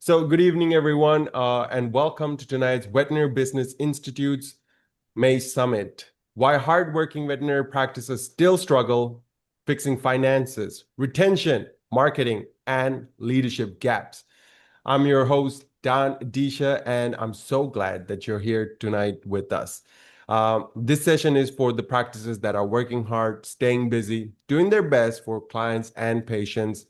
So, good evening, everyone, and welcome to tonight's Veterinary Business Institute's May Summit. Why hardworking veterinary practices still struggle fixing finances, retention, marketing, and leadership gaps. I'm your host, Don Disha, and I'm so glad that you're here tonight with us. This session is for the practices that are working hard, staying busy, doing their best for clients and patients,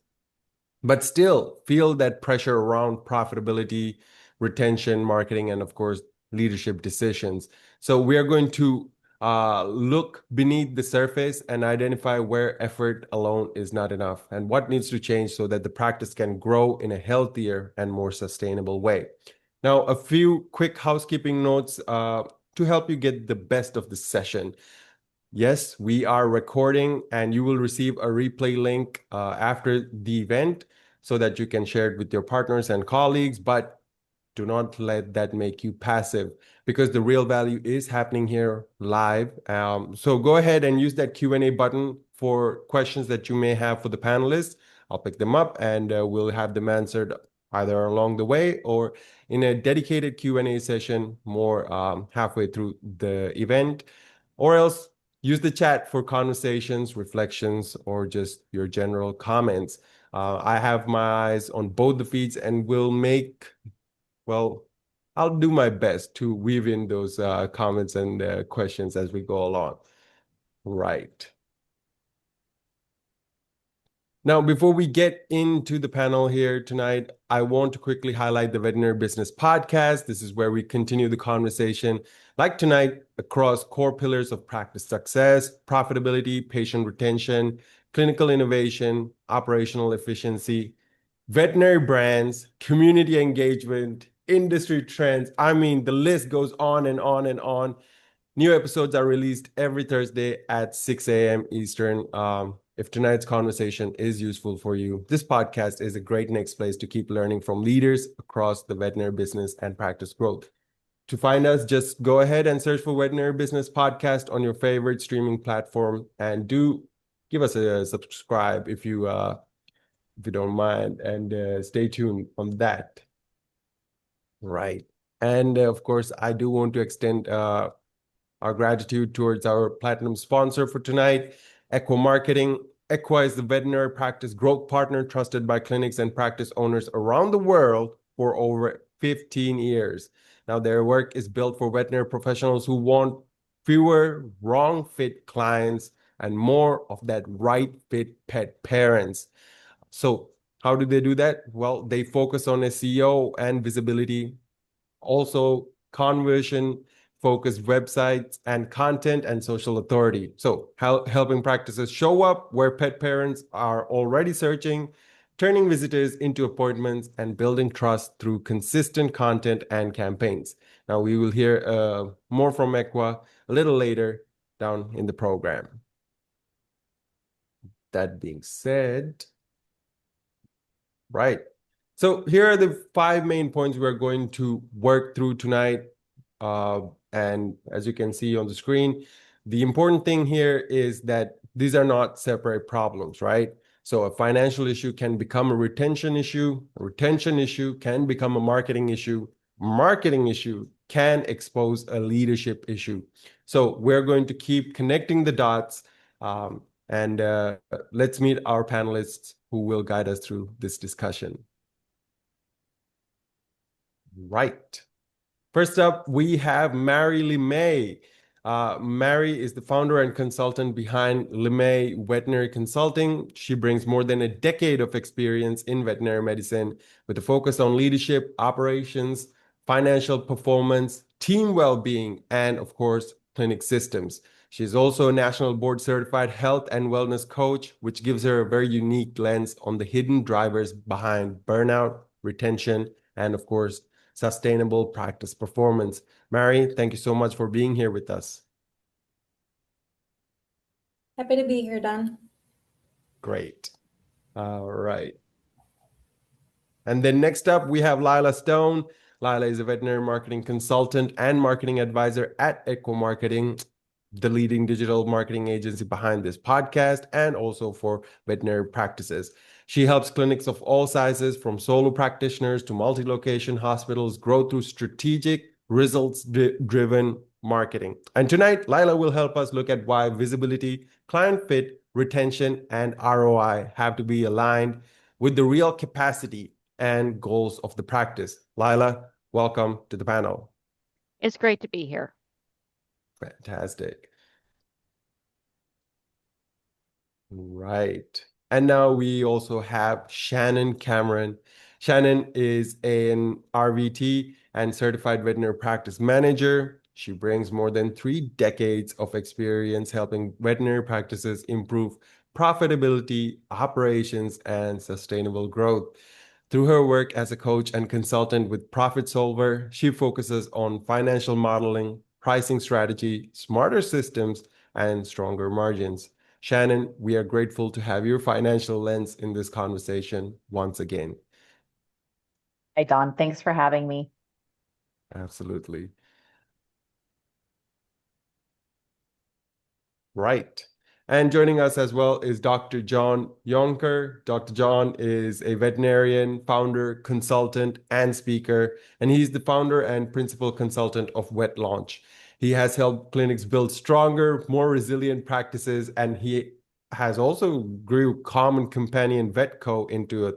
but still feel that pressure around profitability, retention, marketing, and of course, leadership decisions. So we are going to look beneath the surface and identify where effort alone is not enough and what needs to change so that the practice can grow in a healthier and more sustainable way. Now, a few quick housekeeping notes to help you get the best of the session. Yes, we are recording, and you will receive a replay link after the event so that you can share it with your partners and colleagues. But do not let that make you passive because the real value is happening here live. So go ahead and use that Q&A button for questions that you may have for the panelists. I'll pick them up and we'll have them answered either along the way or in a dedicated Q&A session more halfway through the event, or else use the chat for conversations, reflections, or just your general comments. I have my eyes on both the feeds and will make, well, I'll do my best to weave in those comments and questions as we go along. Right. Now, before we get into the panel here tonight, I want to quickly highlight the Veterinary Business Podcast. This is where we continue the conversation, like tonight, across core pillars of practice success, profitability, patient retention, clinical innovation, operational efficiency, veterinary brands, community engagement, industry trends. I mean, the list goes on and on and on. New episodes are released every Thursday at 6 a.m. Eastern. If tonight's conversation is useful for you, this podcast is a great next place to keep learning from leaders across the veterinary business and practice growth. To find us, just go ahead and search for Veterinary Business Podcast on your favorite streaming platform, and do give us a subscribe if you don't mind, and stay tuned on that. Right. And of course, I do want to extend our gratitude towards our platinum sponsor for tonight, Equa Marketing. Equa is the veterinary practice growth partner trusted by clinics and practice owners around the world for over 15 years. Now, their work is built for veterinary professionals who want fewer wrong fit clients and more of that right fit pet parents. So, how do they do that? Well, they focus on SEO and visibility, also conversion focused websites and content and social authority. So helping practices show up where pet parents are already searching, turning visitors into appointments, and building trust through consistent content and campaigns. Now we will hear more from Equa a little later down in the program. That being said, right. So here are the 5 main points we're going to work through tonight. And as you can see on the screen, the important thing here is that these are not separate problems, right? So a financial issue can become a retention issue can become a marketing issue can expose a leadership issue. So we're going to keep connecting the dots, and let's meet our panelists who will guide us through this discussion. Right. First up, we have Mary LeMay. Mary is the founder and consultant behind LeMay Veterinary Consulting. She brings more than a decade of experience in veterinary medicine with a focus on leadership, operations, financial performance, team well-being, and of course, clinic systems. She's also a national board certified health and wellness coach, which gives her a very unique lens on the hidden drivers behind burnout, retention, and of course, sustainable practice performance. Mary, thank you so much for being here with us. Happy to be here, Don. Great. All right. And then next up, we have Lila Stone. Lila is a veterinary marketing consultant and marketing advisor at Equa Marketing, the leading digital marketing agency behind this podcast and also for veterinary practices. She helps clinics of all sizes, from solo practitioners to multi-location hospitals, grow through strategic, results-driven marketing. And tonight, Lila will help us look at why visibility, client fit, retention, and ROI have to be aligned with the real capacity and goals of the practice. Lila, welcome to the panel. It's great to be here. Fantastic. Right. And now we also have Shannon Cameron. Shannon is an RVT and certified veterinary practice manager. She brings more than 3 decades of experience helping veterinary practices improve profitability, operations, and sustainable growth. Through her work as a coach and consultant with Profit Solver, she focuses on financial modeling, pricing strategy, smarter systems, and stronger margins. Shannon, we are grateful to have your financial lens in this conversation once again. Hi, Don. Thanks for having me. Absolutely. Right. And joining us as well is Dr. John Yonker. Dr. John is a veterinarian, founder, consultant, and speaker, and he's the founder and principal consultant of Vet Launch. He has helped clinics build stronger, more resilient practices, and he has also grew Common Companion Vetco into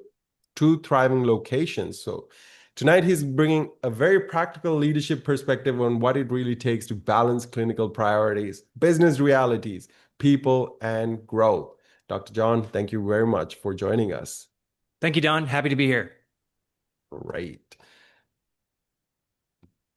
two thriving locations. So tonight, he's bringing a very practical leadership perspective on what it really takes to balance clinical priorities, business realities, people, and growth. Dr. John, thank you very much for joining us. Thank you, Don. Happy to be here. Great.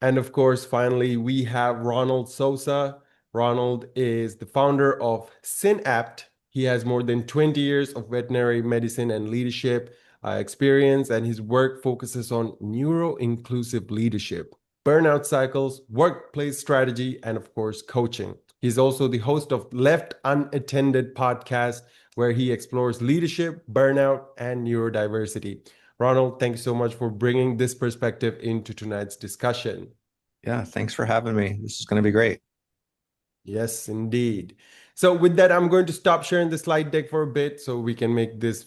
And of course, finally, we have Ronald Sosa. Ronald is the founder of Synapt. He has more than 20 years of veterinary medicine and leadership experience, and his work focuses on neuro-inclusive leadership, burnout cycles, workplace strategy, and of course, coaching. He's also the host of Left Unattended podcast, where he explores leadership, burnout, and neurodiversity. Ronald, thanks so much for bringing this perspective into tonight's discussion. Yeah, thanks for having me. This is going to be great. Yes, indeed. So with that, I'm going to stop sharing the slide deck for a bit so we can make this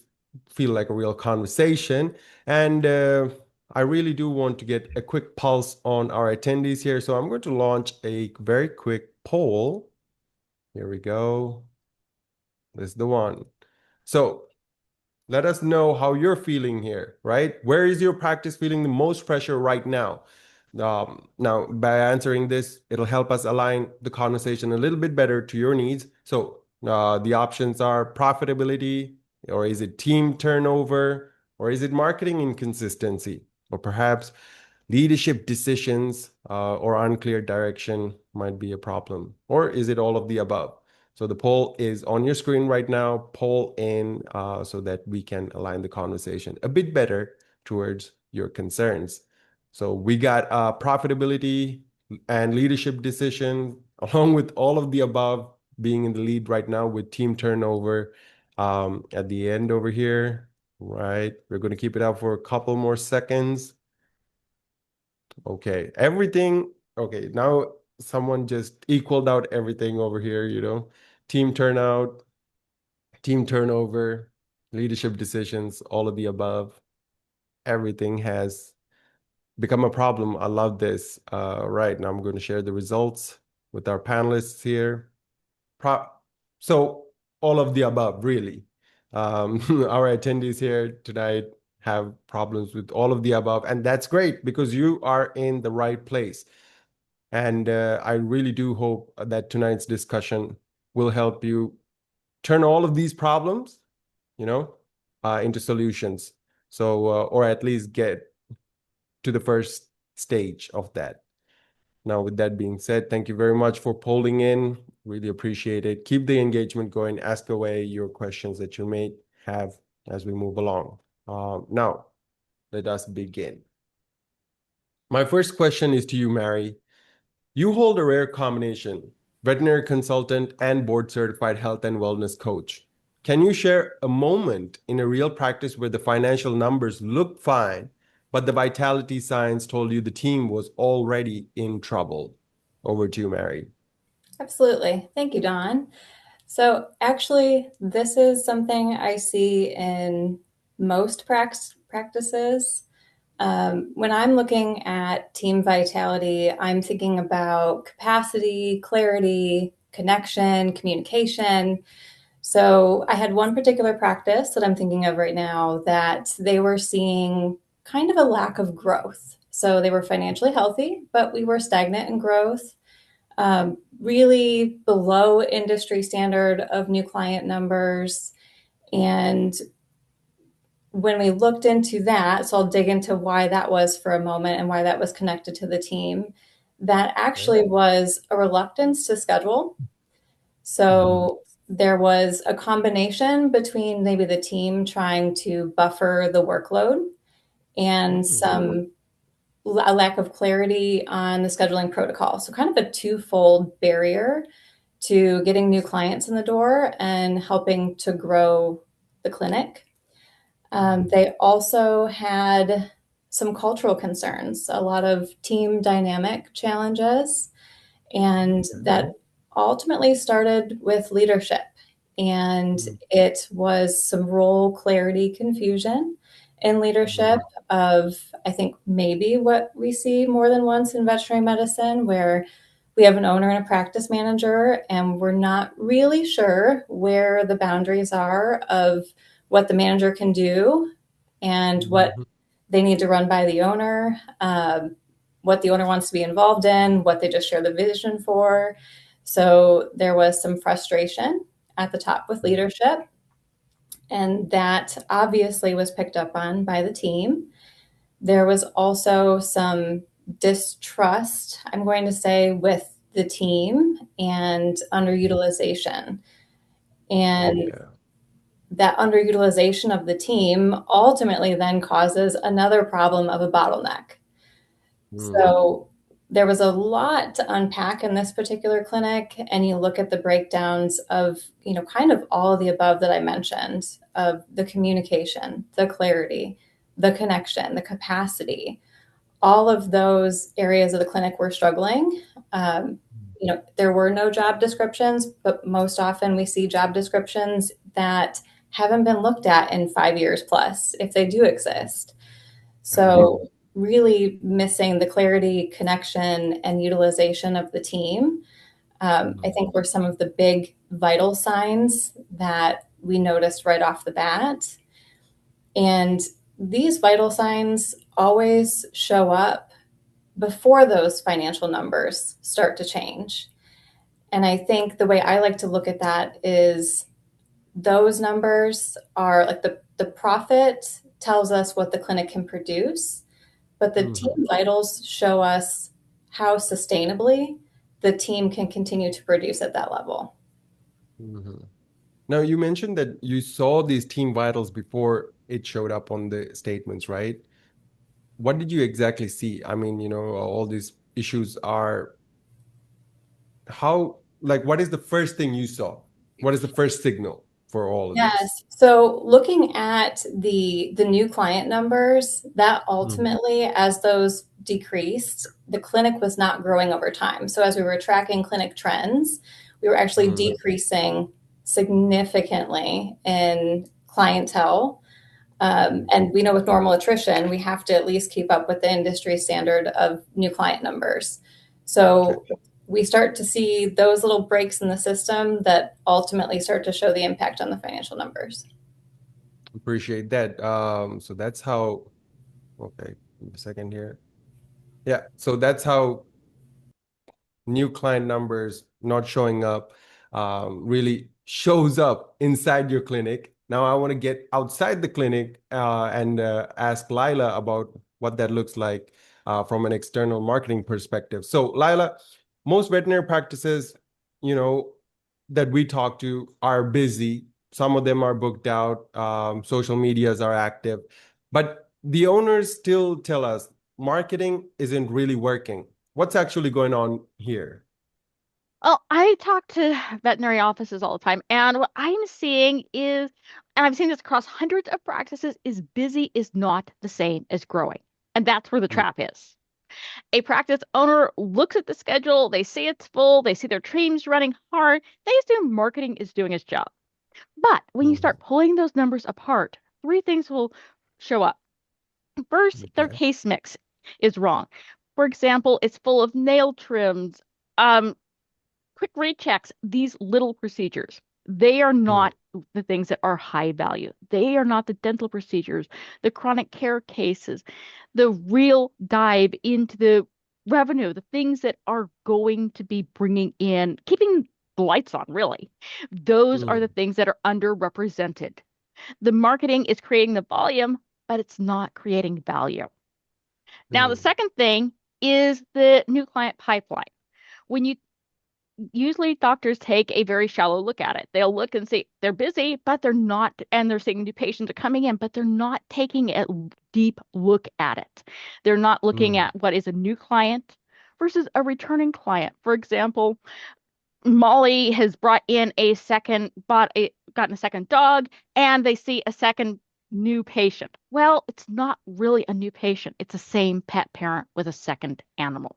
feel like a real conversation. And I really do want to get a quick pulse on our attendees here. So I'm going to launch a very quick poll. Here we go. This is the one. So let us know how you're feeling here, right? Where is your practice feeling the most pressure right now? Now, by answering this, it'll help us align the conversation a little bit better to your needs. So the options are profitability, or is it team turnover, or is it marketing inconsistency, or perhaps leadership decisions or unclear direction might be a problem, or is it all of the above? So the poll is on your screen right now. Poll in so that we can align the conversation a bit better towards your concerns. So we got profitability and leadership decision, along with all of the above being in the lead right now with team turnover at the end over here, right? We're going to keep it up for a couple more seconds. Okay, everything. Okay, now someone just equaled out everything over here, team turnout, team turnover, leadership decisions, all of the above. Everything has become a problem. I love this. Right now, I'm going to share the results with our panelists here. So all of the above, really. Our attendees here tonight have problems with all of the above, and that's great because you are in the right place. And I really do hope that tonight's discussion will help you turn all of these problems, into solutions. So, or at least get to the first stage of that. Now, with that being said, thank you very much for polling in. Really appreciate it. Keep the engagement going. Ask away your questions that you may have as we move along. Now, let us begin. My first question is to you, Mary. You hold a rare combination, veterinary consultant and board certified health and wellness coach. Can you share a moment in a real practice where the financial numbers looked fine, but the vitality signs told you the team was already in trouble? Over to you, Mary. Absolutely. Thank you, Don. So actually, this is something I see in most practices. When I'm looking at team vitality, I'm thinking about capacity, clarity, connection, communication. So I had one particular practice that I'm thinking of right now that they were seeing kind of a lack of growth. So they were financially healthy, but we were stagnant in growth, really below industry standard of new client numbers. And when we looked into that, so I'll dig into why that was for a moment and why that was connected to the team, that actually was a reluctance to schedule. So there was a combination between maybe the team trying to buffer the workload and a lack of clarity on the scheduling protocol. So kind of a twofold barrier to getting new clients in the door and helping to grow the clinic. They also had some cultural concerns, a lot of team dynamic challenges, and that ultimately started with leadership. And it was some role clarity confusion in leadership of, I think, maybe what we see more than once in veterinary medicine, where we have an owner and a practice manager, and we're not really sure where the boundaries are of what the manager can do and what they need to run by the owner, what the owner wants to be involved in, what they just share the vision for. So there was some frustration at the top with leadership, and that obviously was picked up on by the team. There was also some distrust, I'm going to say, with the team and underutilization. And that underutilization of the team ultimately then causes another problem of a bottleneck. So there was a lot to unpack in this particular clinic, and you look at the breakdowns of, kind of all of the above that I mentioned, of the communication, the clarity, the connection, the capacity. All of those areas of the clinic were struggling. There were no job descriptions, but most often we see job descriptions that haven't been looked at in 5 years plus, if they do exist. So really missing the clarity, connection, and utilization of the team, I think were some of the big vital signs that we noticed right off the bat. And these vital signs always show up before those financial numbers start to change. And I think the way I like to look at that is those numbers are like the profit tells us what the clinic can produce, but the team vitals show us how sustainably the team can continue to produce at that level. Now, you mentioned that you saw these team vitals before it showed up on the statements, right? What did you exactly see? I mean, all these issues are what is the first thing you saw? What is the first signal for all of this? Yes. So looking at the new client numbers, that ultimately, as those decreased, the clinic was not growing over time. So as we were tracking clinic trends, we were actually decreasing significantly in clientele. And we know with normal attrition, we have to at least keep up with the industry standard of new client numbers. So we start to see those little breaks in the system that ultimately start to show the impact on the financial numbers. Appreciate that. So that's how, okay, a second here. Yeah, so that's how new client numbers not showing up really shows up inside your clinic. Now I want to get outside the clinic and ask Lila about what that looks like from an external marketing perspective. So Lila, most veterinary practices, that we talk to are busy. Some of them are booked out. Social medias are active, but the owners still tell us marketing isn't really working. What's actually going on here? Well, I talk to veterinary offices all the time, and what I'm seeing is, and I've seen this across hundreds of practices, is busy is not the same as growing. And that's where the trap is. A practice owner looks at the schedule, they say it's full, they see their teams running hard, they assume marketing is doing its job. But when you start pulling those numbers apart, three things will show up. First, their Okay. case mix is wrong. For example, it's full of nail trims, um, quick rechecks, these little procedures. They are Mm, not the things that are high value. They are not the dental procedures, the chronic care cases, the real dive into the revenue, the things that are going to be bringing in, keeping the lights on, really. Those are the mm, things that are underrepresented. The marketing is creating the volume, but it's not creating value. Now, the mm, second thing is the new client pipeline. When you usually doctors take a very shallow look at it. They'll look and say they're busy, but they're not, and they're seeing new patients are coming in, but they're not taking a deep look at it. They're not looking mm, at what is a new client versus a returning client. For example, Molly has brought in a second, gotten a second dog, and they see a second new patient. Well, it's not really a new patient. It's the same pet parent with a second animal.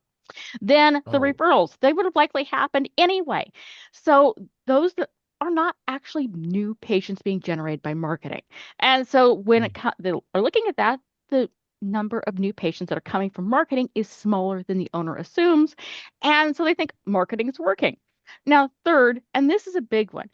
Then the oh, referrals, they would have likely happened anyway. So those that are not actually new patients being generated by marketing. And so when mm, they are looking at that, the number of new patients that are coming from marketing is smaller than the owner assumes. And so they think marketing is working. Now, third, and this is a big one,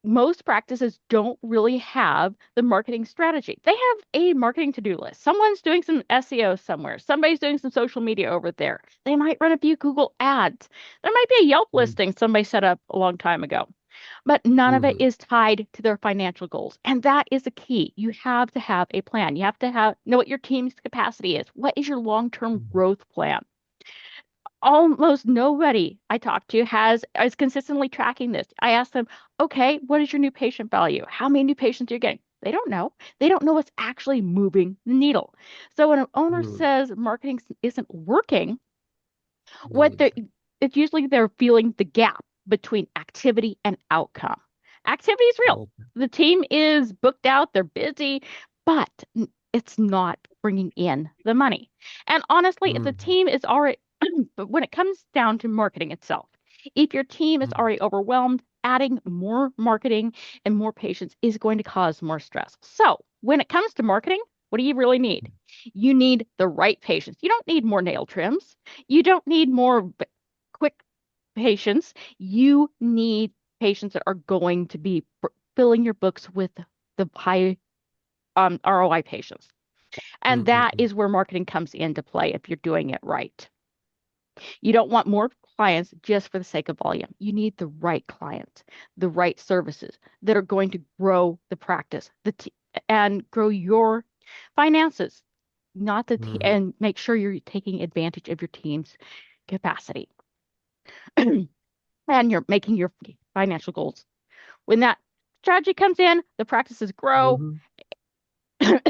most practices don't really have the marketing strategy. They have a marketing to-do list. Someone's doing some SEO somewhere. Somebody's doing some social media over there. They might run a few Google ads. There might be a Yelp mm, listing somebody set up a long time ago. But none of it mhm, is tied to their financial goals. And that is the key. You have to have a plan. You have to know what your team's capacity is. What is your long-term mhm, growth plan? Almost nobody I talk to is consistently tracking this. I ask them, okay, what is your new patient value? How many new patients are you getting? They don't know. They don't know what's actually moving the needle. So when an owner mm, says marketing isn't working, what mm. they it's usually they're feeling the gap between activity and outcome. Activity is real. Oh, The team is booked out, they're busy, but it's not bringing in the money. And honestly, if the mm, team is already, but when it comes down to marketing itself, if your team is mm, already overwhelmed, adding more marketing and more patients is going to cause more stress. So when it comes to marketing, what do you really need? You need the right patients. You don't need more nail trims. You don't need more quick patients. You need patients that are going to be filling your books with the high ROI patients. mm, And mm, that mm, is where marketing comes into play if you're doing it right. You don't want more clients just for the sake of volume. You need the right clients, the right services that are going to grow the practice and grow your finances, not the mhm. and make sure you're taking advantage of your team's capacity and you're making your financial goals. When that strategy comes in, the practices grow. Mhm.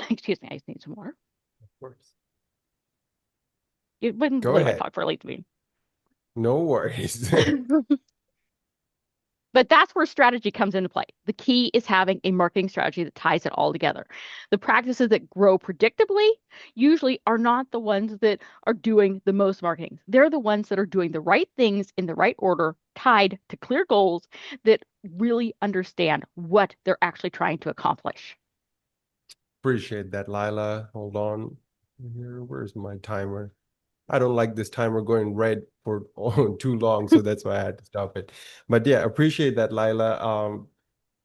Excuse me, I just need some more. Of course. You wouldn't Go believe I ahead. talk for late to me. No worries. But that's where strategy comes into play. The key is having a marketing strategy that ties it all together. The practices that grow predictably usually are not the ones that are doing the most marketing. They're the ones that are doing the right things in the right order, tied to clear goals that really understand what they're actually trying to accomplish. Appreciate that, Lila. Hold on. Here, where's my timer? I don't like this timer going red for too long, so that's why I had to stop it. But yeah, appreciate that, Lila.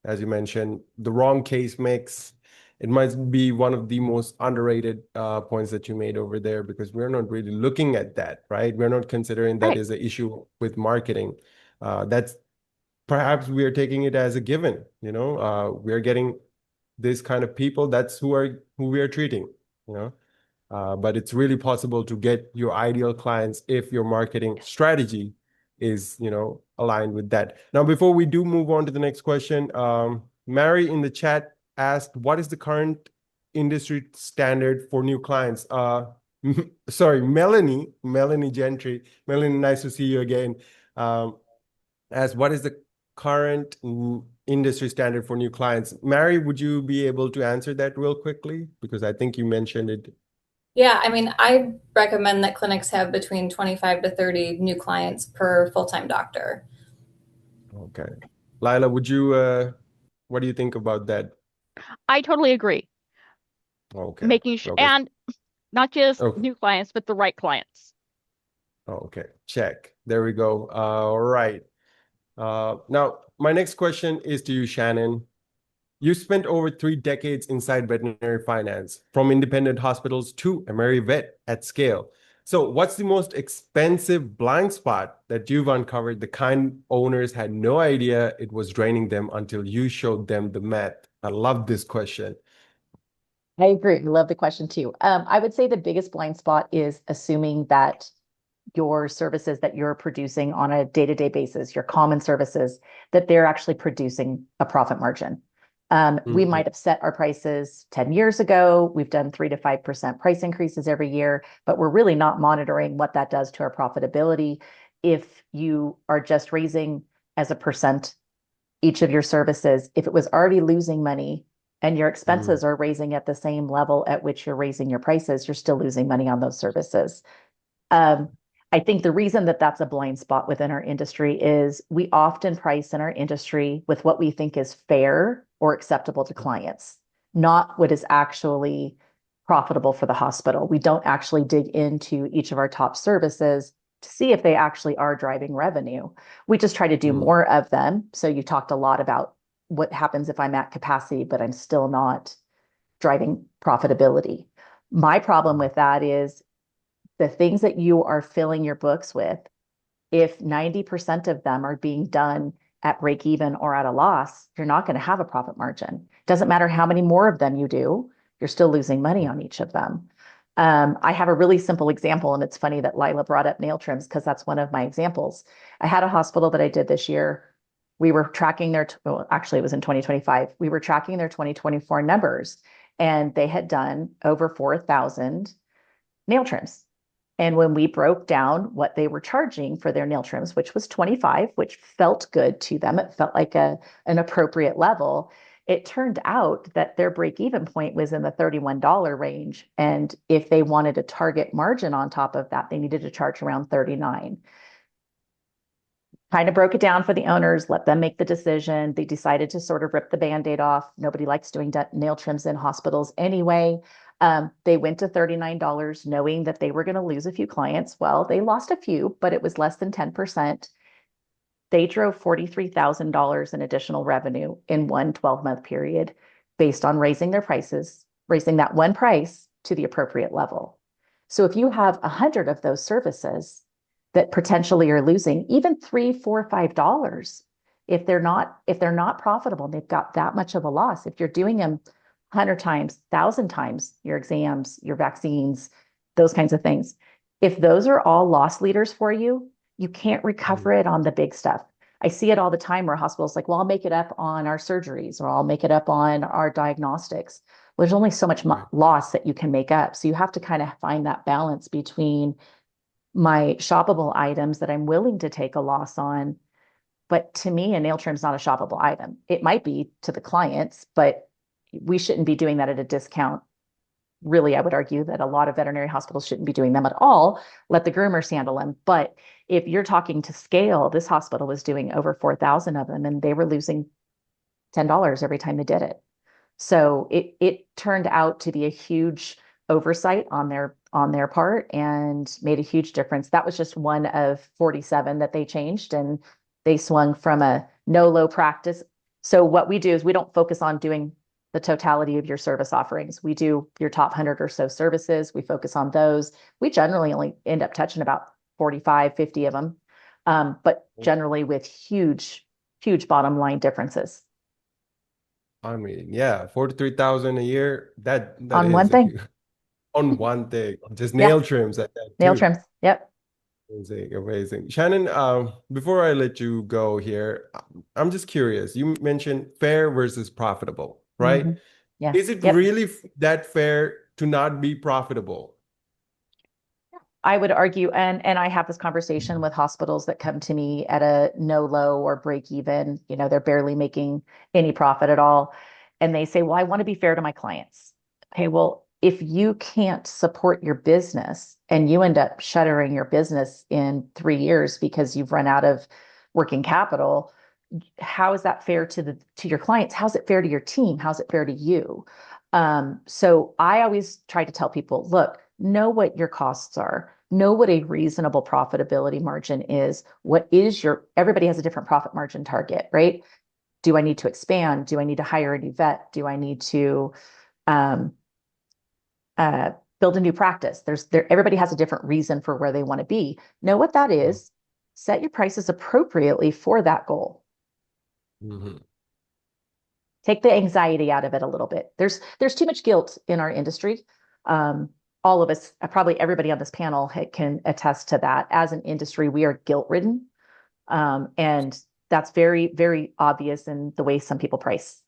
As you mentioned, the wrong case mix. It might be one of the most underrated points that you made over there because we're not really looking at that, right? We're not considering that Right. as an issue with marketing. That's perhaps we are taking it as a given, we're getting this kind of people. That's who we are treating, you know. But it's really possible to get your ideal clients if your marketing strategy is, aligned with that. Now, before we do move on to the next question, Mary in the chat asked, what is the current industry standard for new clients? Sorry, Melanie Gentry. Melanie, nice to see you again. As what is the current industry standard for new clients? Mary, would you be able to answer that real quickly? Because I think you mentioned it. Yeah, I mean, I recommend that clinics have between 25 to 30 new clients per full-time doctor. Okay. Lila, what do you think about that? I totally agree. Okay. making sure, Okay. and not just Okay. new clients, but the right clients. Okay. Check. There we go. All right. Now, my next question is to you, Shannon. You spent over 3 decades inside veterinary finance, from independent hospitals to AmeriVet at scale. So, what's the most expensive blind spot that you've uncovered? The kind owners had no idea it was draining them until you showed them the math. I love this question. I agree. I love the question too. I would say the biggest blind spot is assuming that your services that you're producing on a day-to-day basis, your common services, that they're actually producing a profit margin. We might have set our prices 10 years ago. We've done 3 to 5% price increases every year, but we're really not monitoring what that does to our profitability. If you are just raising as a percent each of your services, if it was already losing money and your expenses are raising at the same level at which you're raising your prices, you're still losing money on those services. I think the reason that that's a blind spot within our industry is we often price in our industry with what we think is fair or acceptable to clients, not what is actually profitable for the hospital. We don't actually dig into each of our top services to see if they actually are driving revenue. We just try to do more of them. So you talked a lot about what happens if I'm at capacity, but I'm still not driving profitability. My problem with that is the things that you are filling your books with, if 90% of them are being done at break even or at a loss, you're not going to have a profit margin. Doesn't matter how many more of them you do, you're still losing money on each of them. I have a really simple example, and it's funny that Lila brought up nail trims because that's one of my examples. I had a hospital that I did this year. We were tracking their, well, actually it was in 2025. We were tracking their 2024 numbers, and they had done over 4,000 nail trims. And when we broke down what they were charging for their nail trims, which was 25, which felt good to them, it felt like an appropriate level. It turned out that their break-even point was in the $31 range. And if they wanted a target margin on top of that, they needed to charge around 39. Kind of broke it down for the owners, let them make the decision. They decided to sort of rip the Band-Aid off. Nobody likes doing nail trims in hospitals anyway. They went to $39 knowing that they were going to lose a few clients. Well, they lost a few, but it was less than 10%. They drove $43,000 in additional revenue in one 12-month period based on raising their prices, raising that one price to the appropriate level. So if you have 100 of those services that potentially are losing even $3, $4, $5, if they're not profitable and they've got that much of a loss, if you're doing them 100 times, 1,000 times, your exams, your vaccines, those kinds of things, if those are all loss leaders for you, you can't recover it on the big stuff. I see it all the time where hospitals like, well, I'll make it up on our surgeries or I'll make it up on our diagnostics. Well, there's only so much loss that you can make up. So you have to kind of find that balance between my shoppable items that I'm willing to take a loss on. But to me, a nail trim is not a shoppable item. It might be to the clients, but we shouldn't be doing that at a discount. Really, I would argue that a lot of veterinary hospitals shouldn't be doing them at all. Let the groomers handle them. But if you're talking to scale, this hospital was doing over 4,000 of them, and they were losing $10 every time they did it. So it turned out to be a huge oversight on their part and made a huge difference. That was just one of 47 that they changed, and they swung from a no-low practice. So what we do is we don't focus on doing the totality of your service offerings. We do your top 100 or so services. We focus on those. We generally only end up touching about 45, 50 of them, but generally with huge, huge bottom line differences. I mean, yeah, 43,000 a year. That On is one thing. on one thing, just Yeah. nail trims at that Nail too. trims. Yep. Amazing, amazing. Shannon, before I let you go here, I'm just curious. You mentioned fair versus profitable, right? Mhm. Yeah. Is it Yep. really that fair to not be profitable? I would argue, and I have this conversation with hospitals that come to me at a no low or break even, they're barely making any profit at all. And they say, well, I want to be fair to my clients. Okay, well, if you can't support your business and you end up shuttering your business in 3 years because you've run out of working capital, how is that fair to your clients? How's it fair to your team? How's it fair to you? So I always try to tell people, look, know what your costs are, know what a reasonable profitability margin is. What is everybody has a different profit margin target, right? Do I need to expand? Do I need to hire a new vet? Do I need to um, build a new practice? Everybody has a different reason for where they want to be. Know what that is, set your prices appropriately for that goal. Mm-hmm. Take the anxiety out of it a little bit. There's too much guilt in our industry. All of us, probably everybody on this panel can attest to that. As an industry, we are guilt-ridden. And that's very, very obvious in the way some people price.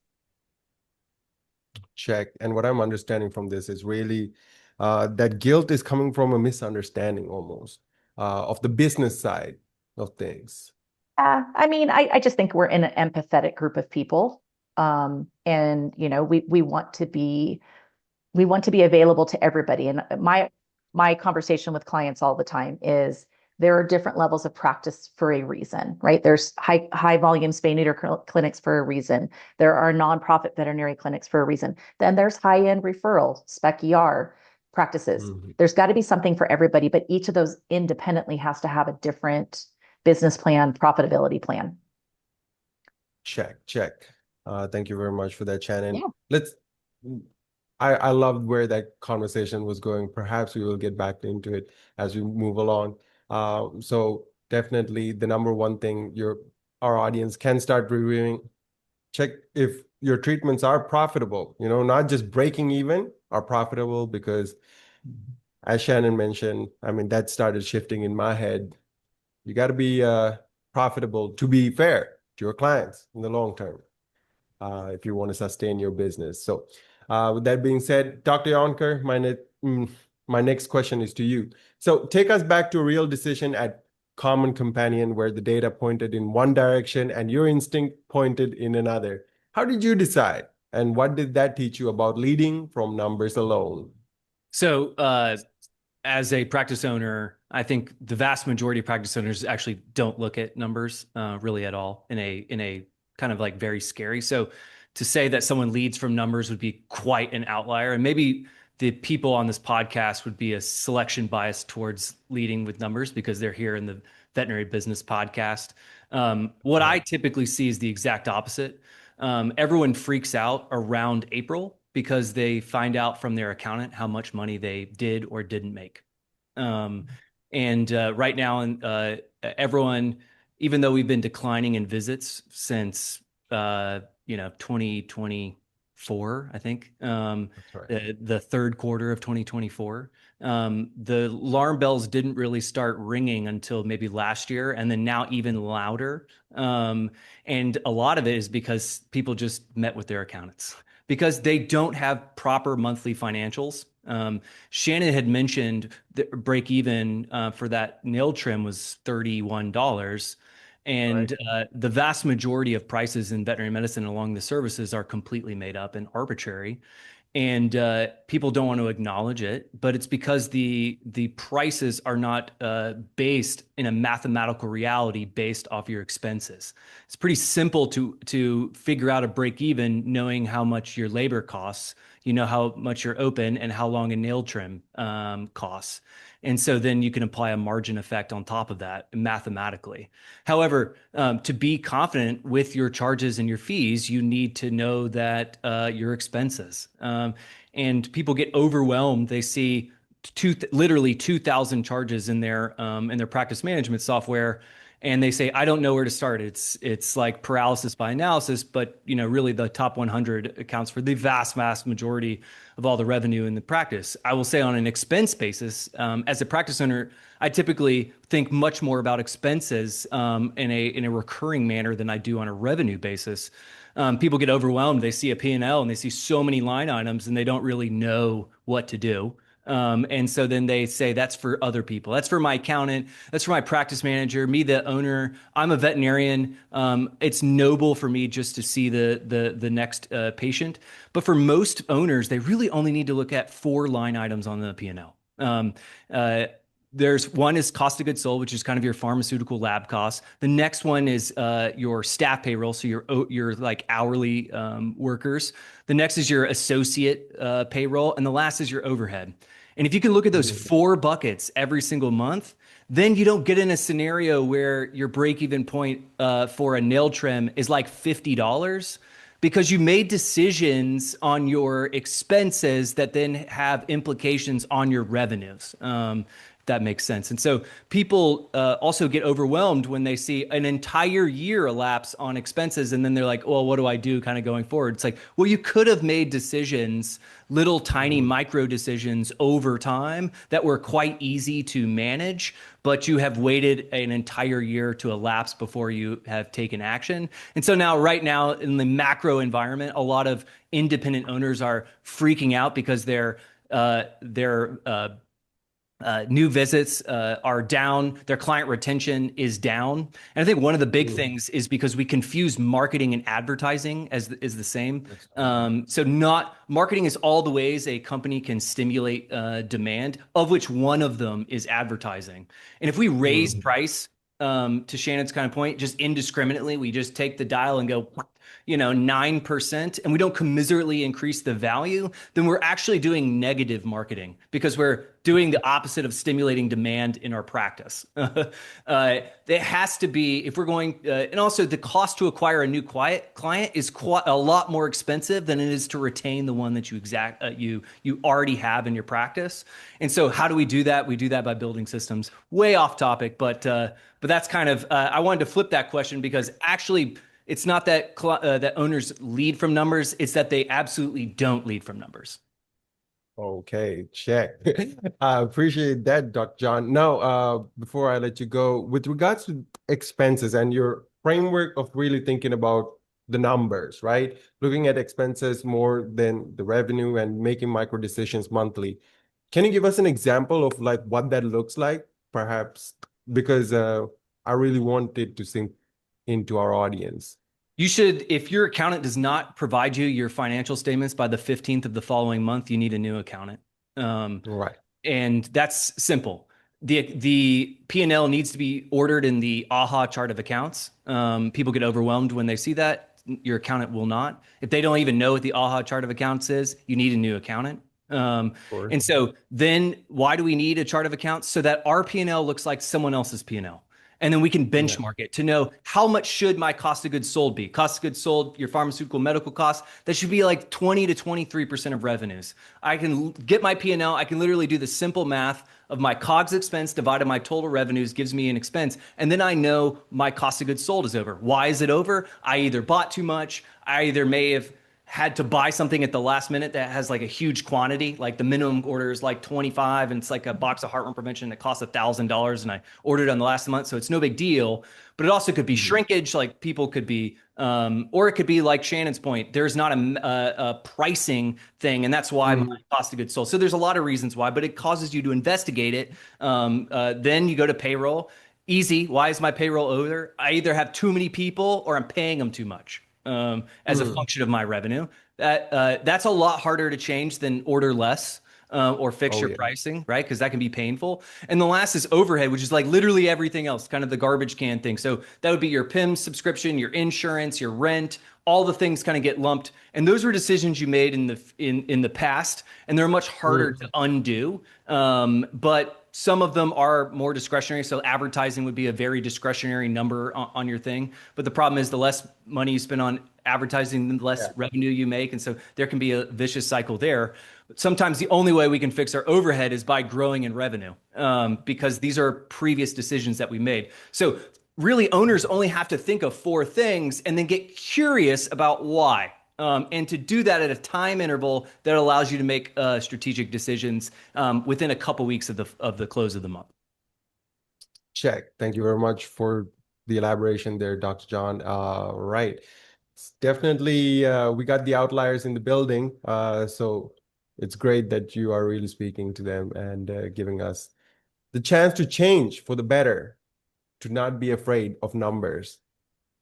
Check. And what I'm understanding from this is really that guilt is coming from a misunderstanding almost of the business side of things. I mean, I just think we're in an empathetic group of people. And we want to be available to everybody. And my conversation with clients all the time is there are different levels of practice for a reason, right? There's high volume spay neuter clinics for a reason. There are nonprofit veterinary clinics for a reason. Then there's high end referral spec ER practices. Mm-hmm. There's got to be something for everybody, but each of those independently has to have a different business plan, profitability plan. Check. Thank you very much for that, Shannon. Yeah. I loved where that conversation was going. Perhaps we will get back into it as we move along. So definitely the number one thing our audience can start reviewing, check if your treatments are profitable, not just breaking even, are profitable, because as Shannon mentioned, I mean, that started shifting in my head. You got to be profitable to be fair to your clients in the long term if you want to sustain your business. So with that being said, Dr. Yonker, my next question is to you. So take us back to a real decision at Common Companion where the data pointed in one direction and your instinct pointed in another. How did you decide? And what did that teach you about leading from numbers alone? So as a practice owner, I think the vast majority of practice owners actually don't look at numbers really at all in a kind of like very scary. So to say that someone leads from numbers would be quite an outlier. And maybe the people on this podcast would be a selection bias towards leading with numbers because they're here in the Veterinary Business Podcast. What I typically see is the exact opposite. Everyone freaks out around April because they find out from their accountant how much money they did or didn't make. Right now, everyone, even though we've been declining in visits since 2024, I think, the third quarter of 2024, the alarm bells didn't really start ringing until maybe last year, and then now even louder. And a lot of it is because people just met with their accountants because they don't have proper monthly financials. Shannon had mentioned the break even for that nail trim was $31. And the vast majority of prices in veterinary medicine along the services are completely made up and arbitrary. And people don't want to acknowledge it, but it's because the prices are not based in a mathematical reality based off your expenses. It's pretty simple to figure out a break even, knowing how much your labor costs, how much you're open, and how long a nail trim costs. And so then you can apply a margin effect on top of that mathematically. However, to be confident with your charges and your fees, you need to know that your expenses. And people get overwhelmed. They see literally 2,000 charges in their practice management software, and they say, I don't know where to start. It's like paralysis by analysis, but really the top 100 accounts for the vast majority of all the revenue in the practice. I will say on an expense basis, as a practice owner, I typically think much more about expenses in a recurring manner than I do on a revenue basis. People get overwhelmed. They see a P&L and they see so many line items and they don't really know what to do. And so then they say, that's for other people. That's for my accountant. That's for my practice manager, me, the owner. I'm a veterinarian. It's noble for me just to see the next patient. But for most owners, they really only need to look at 4 line items on the P&L. there's one is cost of goods sold, which is kind of your pharmaceutical lab costs. The next one is your staff payroll, so your like hourly workers. The next is your associate payroll, and the last is your overhead. And if you can look at those four buckets every single month, then you don't get in a scenario where your break-even point for a nail trim is like $50 because you made decisions on your expenses that then have implications on your revenues. That makes sense. And so people also get overwhelmed when they see an entire year elapse on expenses. And then they're like, well, what do I do kind of going forward? It's like, well, you could have made decisions, little tiny micro decisions over time that were quite easy to manage, but you have waited an entire year to elapse before you have taken action. And so now, right now in the macro environment, a lot of independent owners are freaking out because their new visits are down, their client retention is down. And I think one of the big things is because we confuse marketing and advertising as is the same. So marketing is all the ways a company can stimulate demand, of which one of them is advertising. And if we raise price, to Shannon's kind of point, just indiscriminately, we just take the dial and go, 9%, and we don't commiserately increase the value, then we're actually doing negative marketing because we're doing the opposite of stimulating demand in our practice. There has to be, if we're going, and also the cost to acquire a new client is a lot more expensive than it is to retain the one that you already have in your practice. And so how do we do that? We do that by building systems. Way off topic, but that's kind of, I wanted to flip that question because actually, it's not that that owners lead from numbers. It's that they absolutely don't lead from numbers. Okay, check. I appreciate that, Dr. John. Now, before I let you go, with regards to expenses and your framework of really thinking about the numbers, right? Looking at expenses more than the revenue and making micro decisions monthly. Can you give us an example of like what that looks like, perhaps? Because I really wanted to sink into our audience. You should, if your accountant does not provide you your financial statements by the 15th of the following month, you need a new accountant. Right. And that's simple. The P&L needs to be ordered in the AHA chart of accounts. People get overwhelmed when they see that. Your accountant will not. If they don't even know what the AHA chart of accounts is, you need a new accountant. And so then why do we need a chart of accounts? So that our P&L looks like someone else's P&L. And then we can benchmark it to know how much should my cost of goods sold be. Cost of goods sold, your pharmaceutical medical costs, that should be like 20 to 23% of revenues. I can get my P&L. I can literally do the simple math of my COGS expense divided by total revenues gives me an expense. And then I know my cost of goods sold is over. Why is it over? I either bought too much. I either may have had to buy something at the last minute that has like a huge quantity, like the minimum order is like 25 and it's like a box of heartworm prevention that costs $1,000 and I ordered on the last month. So it's no big deal, but it also could be shrinkage. Like people could be, or it could be like Shannon's point, there's not a pricing thing. And that's why my cost of goods sold. So there's a lot of reasons why, but it causes you to investigate it. Then you go to payroll. Easy. Why is my payroll over? I either have too many people or I'm paying them too much. As a function of my revenue. That's a lot harder to change than order less or fix your pricing, right? Because that can be painful. And the last is overhead, which is like literally everything else, kind of the garbage can thing. So that would be your PIM subscription, your insurance, your rent, all the things kind of get lumped. And those were decisions you made in the past, and they're much harder to undo. But some of them are more discretionary. So advertising would be a very discretionary number on your thing. But the problem is the less money you spend on advertising, the less revenue you make. And so there can be a vicious cycle there. But sometimes the only way we can fix our overhead is by growing in revenue because these are previous decisions that we made. So really owners only have to think of four things and then get curious about why. And to do that at a time interval that allows you to make strategic decisions within a couple weeks of the close of the month. Check. Thank you very much for the elaboration there, Dr. John. Right. It's definitely, we got the outliers in the building. So it's great that you are really speaking to them and giving us the chance to change for the better, to not be afraid of numbers.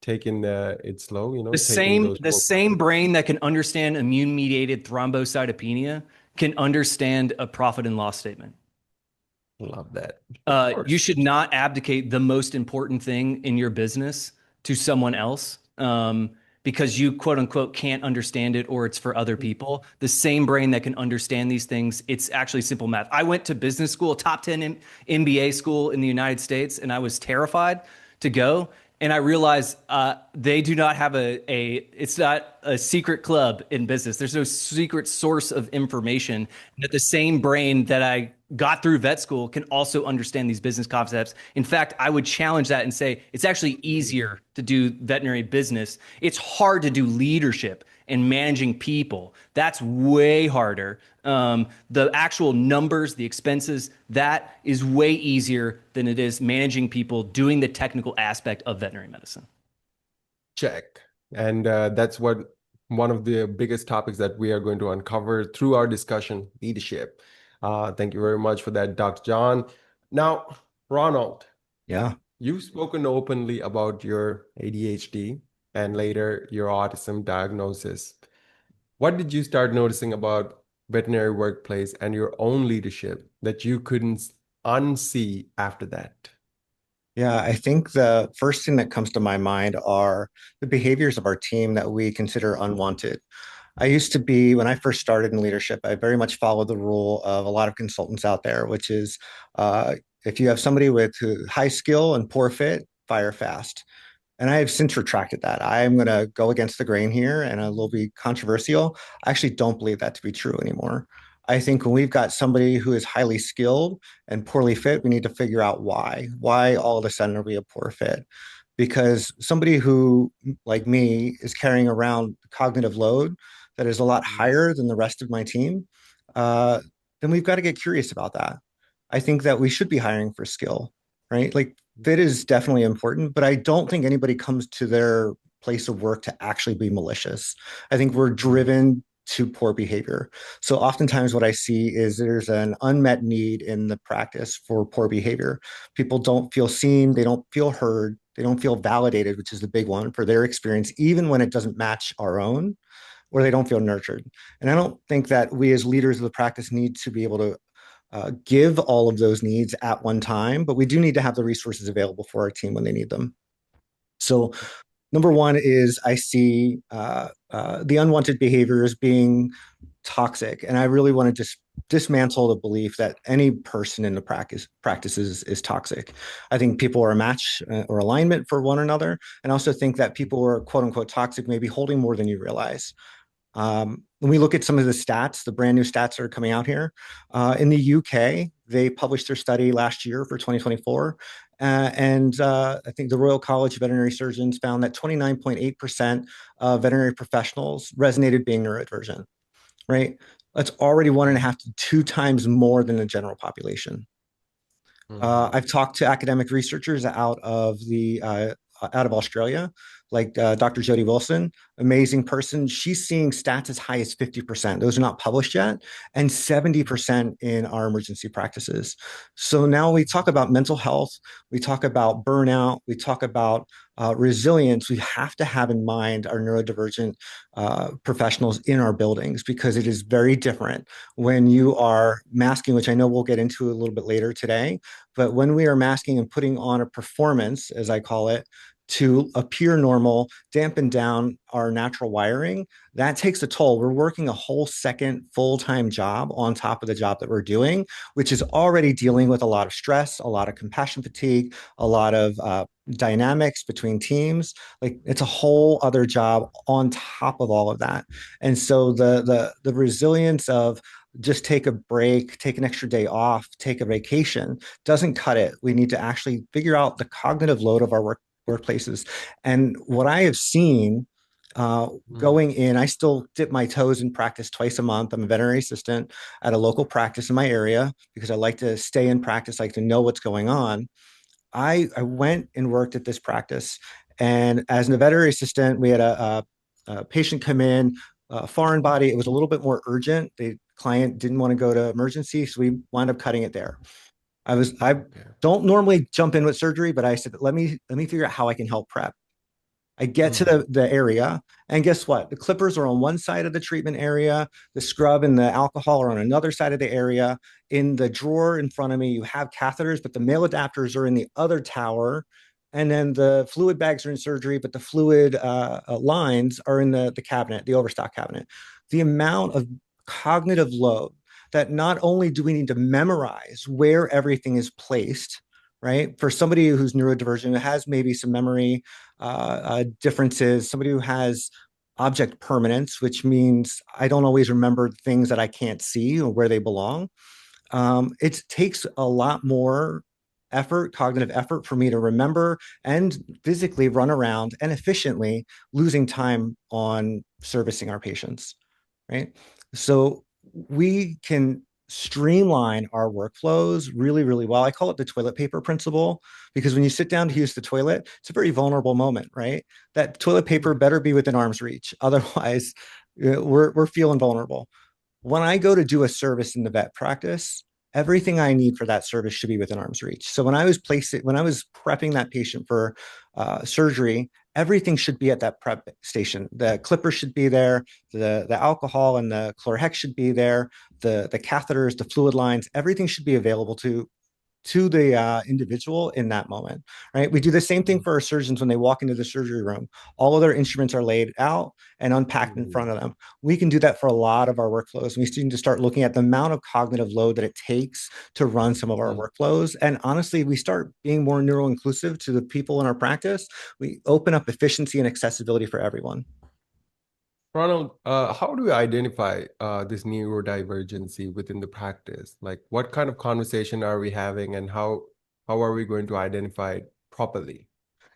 Taking it slow, The same brain that can understand immune-mediated thrombocytopenia can understand a profit and loss statement. Love that. Of course. You should not abdicate the most important thing in your business to someone else, because you quote unquote can't understand it or it's for other people. The same brain that can understand these things, it's actually simple math. I went to business school, top 10 MBA school in the United States, and I was terrified to go. And I realized they do not have it's not a secret club in business. There's no secret source of information. That the same brain that I got through vet school can also understand these business concepts. In fact, I would challenge that and say it's actually easier to do veterinary business. It's hard to do leadership and managing people. That's way harder. The actual numbers, the expenses, that is way easier than it is managing people, doing the technical aspect of veterinary medicine. Check. And that's what one of the biggest topics that we are going to uncover through our discussion, leadership. Thank you very much for that, Dr. John. Now, Ronald. Yeah. You've spoken openly about your ADHD and later your autism diagnosis. What did you start noticing about veterinary workplace and your own leadership that you couldn't unsee after that? Yeah, I think the first thing that comes to my mind are the behaviors of our team that we consider unwanted. I used to be, when I first started in leadership, I very much followed the rule of a lot of consultants out there, which is if you have somebody with high skill and poor fit, fire fast. And I have since retracted that. I'm going to go against the grain here and a little be controversial. I actually don't believe that to be true anymore. I think when we've got somebody who is highly skilled and poorly fit, we need to figure out why. Why all of a sudden are we a poor fit? Because somebody who, like me, is carrying around cognitive load that is a lot higher than the rest of my team, then we've got to get curious about that. I think that we should be hiring for skill, right? Like fit is definitely important, but I don't think anybody comes to their place of work to actually be malicious. I think we're driven to poor behavior. So oftentimes what I see is there's an unmet need in the practice for poor behavior. People don't feel seen, they don't feel heard, they don't feel validated, which is the big one for their experience, even when it doesn't match our own, or they don't feel nurtured. And I don't think that we as leaders of the practice need to be able to give all of those needs at one time, but we do need to have the resources available for our team when they need them. So number one is I see the unwanted behaviors being toxic. And I really want to just dismantle the belief that any person in the practice is toxic. I think people are a match or alignment for one another. And I also think that people who are quote unquote toxic may be holding more than you realize. When we look at some of the stats, the brand new stats that are coming out here, in the UK, they published their study last year for 2024. I think the Royal College of Veterinary Surgeons found that 29.8% of veterinary professionals resonated being neurodivergent, right? That's already 1.5 to 2 times more than the general population. I've talked to academic researchers out of Australia, like Dr. Jody Wilson, amazing person. She's seeing stats as high as 50%. Those are not published yet, and 70% in our emergency practices. So now we talk about mental health, we talk about burnout, we talk about resilience. We have to have in mind our neurodivergent professionals in our buildings, because it is very different when you are masking, which I know we'll get into a little bit later today, but when we are masking and putting on a performance, as I call it, to appear normal, dampen down our natural wiring, that takes a toll. We're working a whole second full-time job on top of the job that we're doing, which is already dealing with a lot of stress, a lot of compassion fatigue, a lot of dynamics between teams. Like it's a whole other job on top of all of that. And so the resilience of just take a break, take an extra day off, take a vacation doesn't cut it. We need to actually figure out the cognitive load of our workplaces. And what I have seen going in, I still dip my toes in practice twice a month. I'm a veterinary assistant at a local practice in my area because I like to stay in practice, I like to know what's going on. I went and worked at this practice. And as a veterinary assistant, we had a patient come in, foreign body. It was a little bit more urgent. The client didn't want to go to emergency, so we wound up cutting it there. I don't normally jump in with surgery, but I said, let me figure out how I can help prep. I get to the area, and guess what? The clippers are on one side of the treatment area, the scrub and the alcohol are on another side of the area. In the drawer in front of me, you have catheters, but the male adapters are in the other tower. And then the fluid bags are in surgery, but the fluid lines are in the cabinet, the overstock cabinet. The amount of cognitive load that not only do we need to memorize where everything is placed, right? For somebody who's neurodivergent, who has maybe some memory differences, somebody who has object permanence, which means I don't always remember things that I can't see or where they belong. It takes a lot more effort, cognitive effort for me to remember and physically run around and efficiently losing time on servicing our patients, right? So we can streamline our workflows really, really well. I call it the toilet paper principle because when you sit down to use the toilet, it's a very vulnerable moment, right? That toilet paper better be within arm's reach. Otherwise, we're feeling vulnerable. When I go to do a service in the vet practice, everything I need for that service should be within arm's reach. So when I was prepping that patient for surgery, everything should be at that prep station. The clipper should be there, the alcohol and the chlorhex should be there, the catheters, the fluid lines, everything should be available to the individual in that moment, right? We do the same thing for our surgeons when they walk into the surgery room. All of their instruments are laid out and unpacked in front of them. We can do that for a lot of our workflows. We need to start looking at the amount of cognitive load that it takes to run some of our workflows. And honestly, we start being more neuro-inclusive to the people in our practice. We open up efficiency and accessibility for everyone. Ronald, how do we identify this neurodivergency within the practice? Like, what kind of conversation are we having, and how are we going to identify it properly?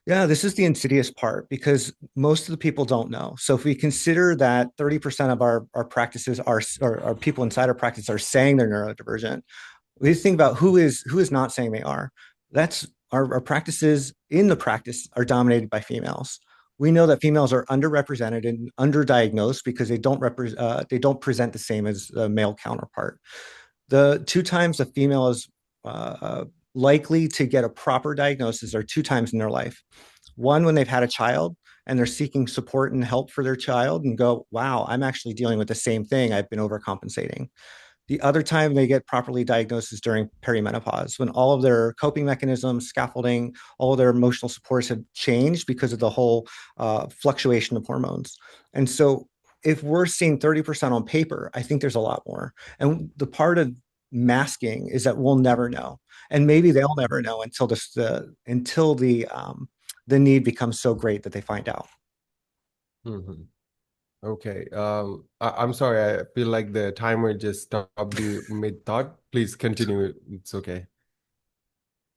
Yeah, this is the insidious part because most of the people don't know. So if we consider that 30% of our practices are, or our people inside our practice are saying they're neurodivergent, we think about who is not saying they are. That's our practices in the practice are dominated by females. We know that females are underrepresented and underdiagnosed because they don't present the same as a male counterpart. The two times a female is likely to get a proper diagnosis are two times in their life. One, when they've had a child and they're seeking support and help for their child and go, wow, I'm actually dealing with the same thing. I've been overcompensating. The other time they get properly diagnosed is during perimenopause, when all of their coping mechanisms, scaffolding, all of their emotional supports have changed because of the whole fluctuation of hormones. And so if we're seeing 30% on paper, I think there's a lot more. And the part of masking is that we'll never know. And maybe they'll never know until the need becomes so great that they find out. Mm-hmm. Okay. I'm sorry. I feel like the timer just stopped you mid-thought. Please continue. It's okay.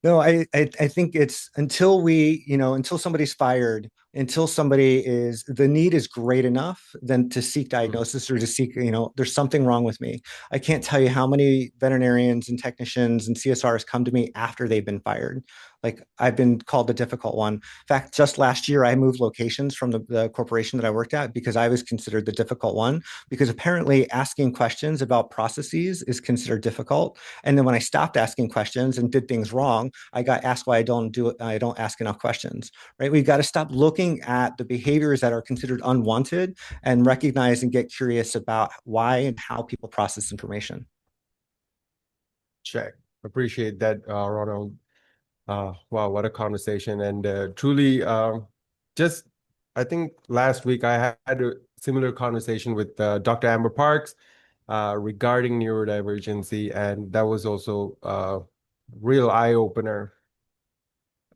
No, I think it's until somebody's fired, until the need is great enough then to seek diagnosis or to seek, there's something wrong with me. I can't tell you how many veterinarians and technicians and CSRs come to me after they've been fired. Like I've been called the difficult one. In fact, just last year, I moved locations from the corporation that I worked at because I was considered the difficult one, because apparently asking questions about processes is considered difficult. And then when I stopped asking questions and did things wrong, I got asked why I don't ask enough questions, right? We've got to stop looking at the behaviors that are considered unwanted and recognize and get curious about why and how people process information. Check. Appreciate that, Ronald. Wow, what a conversation. And truly, just I think last week I had a similar conversation with Dr. Amber Parks regarding neurodivergency, and that was also a real eye-opener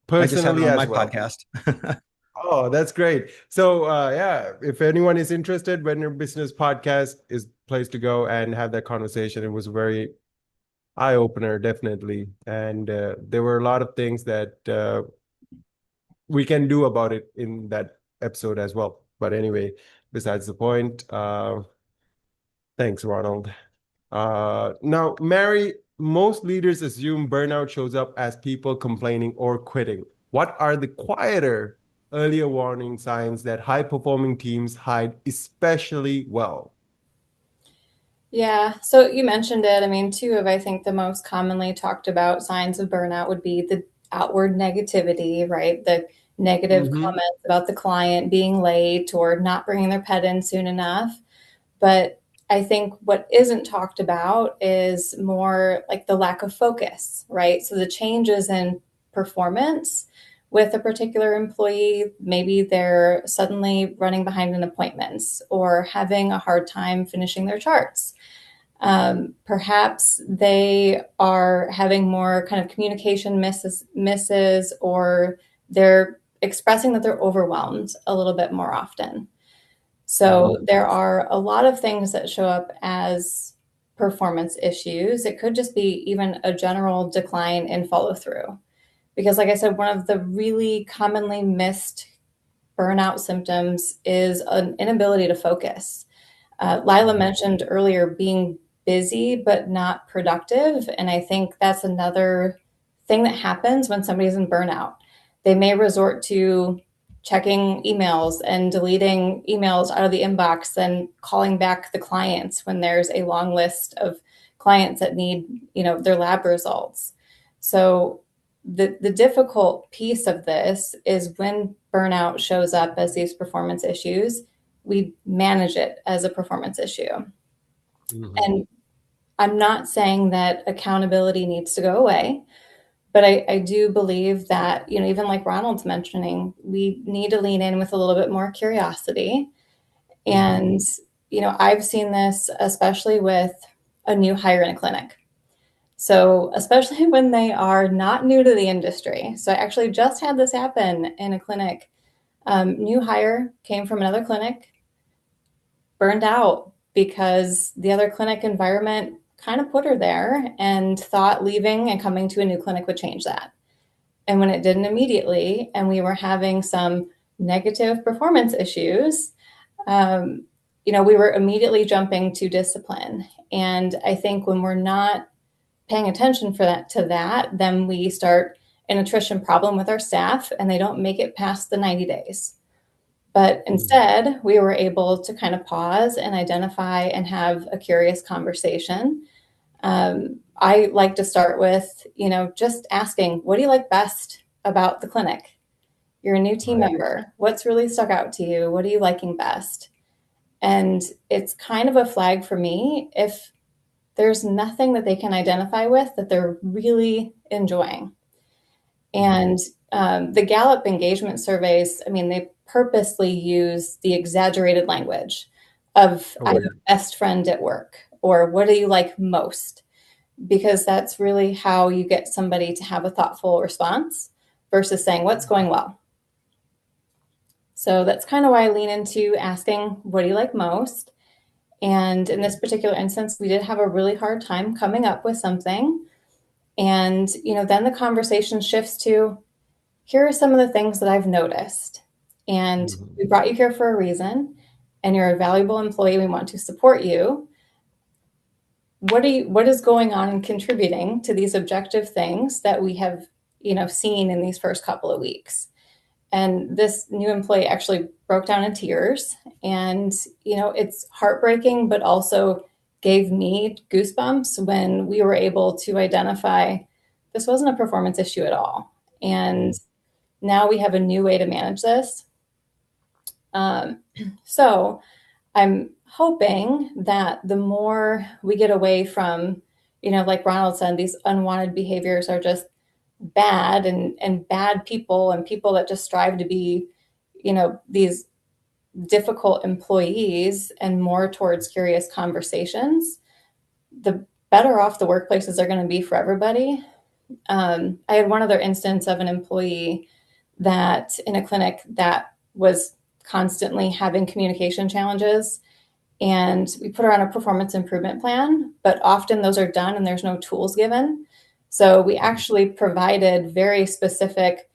I just have it personally on as my well. podcast. Oh, that's great. So yeah, if anyone is interested, Veterinary Business Podcast is place to go and have that conversation. It was very eye-opener, definitely. And there were a lot of things that we can do about it in that episode as well. But anyway, besides the point, thanks, Ronald. Now, Mary, most leaders assume burnout shows up as people complaining or quitting. What are the quieter, earlier warning signs that high-performing teams hide especially well? Yeah, so you mentioned it. I mean, two of, I think, the most commonly talked about signs of burnout would be the outward negativity, right? The negative Mhm. comments about the client being late or not bringing their pet in soon enough. But I think what isn't talked about is more like the lack of focus, right? So the changes in performance with a particular employee, maybe they're suddenly running behind in appointments or having a hard time finishing their charts. Perhaps they are having more kind of communication misses, or they're expressing that they're overwhelmed a little bit more often. So there are a lot of things that show up as performance issues. It could just be even a general decline in follow through. Because, like I said, one of the really commonly missed burnout symptoms is an inability to focus. Lila mentioned earlier being busy but not productive. And I think that's another thing that happens when somebody's in burnout. They may resort to checking emails and deleting emails out of the inbox and calling back the clients when there's a long list of clients that need, their lab results. So the difficult piece of this is when burnout shows up as these performance issues, we manage it as a performance issue. Mhm. And I'm not saying that accountability needs to go away, but I do believe that, even like Ronald's mentioning, we need to lean in with a little bit more curiosity. And, I've seen this especially with a new hire in a clinic. So, especially when they are not new to the industry. So, I actually just had this happen in a clinic. New hire came from another clinic, burned out because the other clinic environment kind of put her there and thought leaving and coming to a new clinic would change that. And when it didn't immediately, and we were having some negative performance issues, we were immediately jumping to discipline. And I think when we're not paying attention to that, then we start an attrition problem with our staff and they don't make it past the 90 days. But instead, we were able to kind of pause and identify and have a curious conversation. I like to start with, just asking, what do you like best about the clinic? You're a new team member. What's really stuck out to you? What are you liking best? And it's kind of a flag for me if there's nothing that they can identify with that they're really enjoying. And the Gallup engagement surveys, I mean, they purposely use the exaggerated language of I'm your best friend at work or what do you like most? Because that's really how you get somebody to have a thoughtful response versus saying what's going well. So that's kind of why I lean into asking, what do you like most? And in this particular instance, we did have a really hard time coming up with something. And, then the conversation shifts to, here are some of the things that I've noticed. And we brought you here for a reason, and you're a valuable employee. We want to support you. What is going on and contributing to these objective things that we have, seen in these first couple of weeks? And this new employee actually broke down in tears. And, it's heartbreaking, but also gave me goosebumps when we were able to identify this wasn't a performance issue at all. And now we have a new way to manage this. So I'm hoping that the more we get away from, like Ronald said, these unwanted behaviors are just bad and bad people and people that just strive to be, these difficult employees and more towards curious conversations, the better off the workplaces are going to be for everybody. I had one other instance of an employee that in a clinic that was constantly having communication challenges. And we put her on a performance improvement plan, but often those are done and there's no tools given. So we actually provided very specific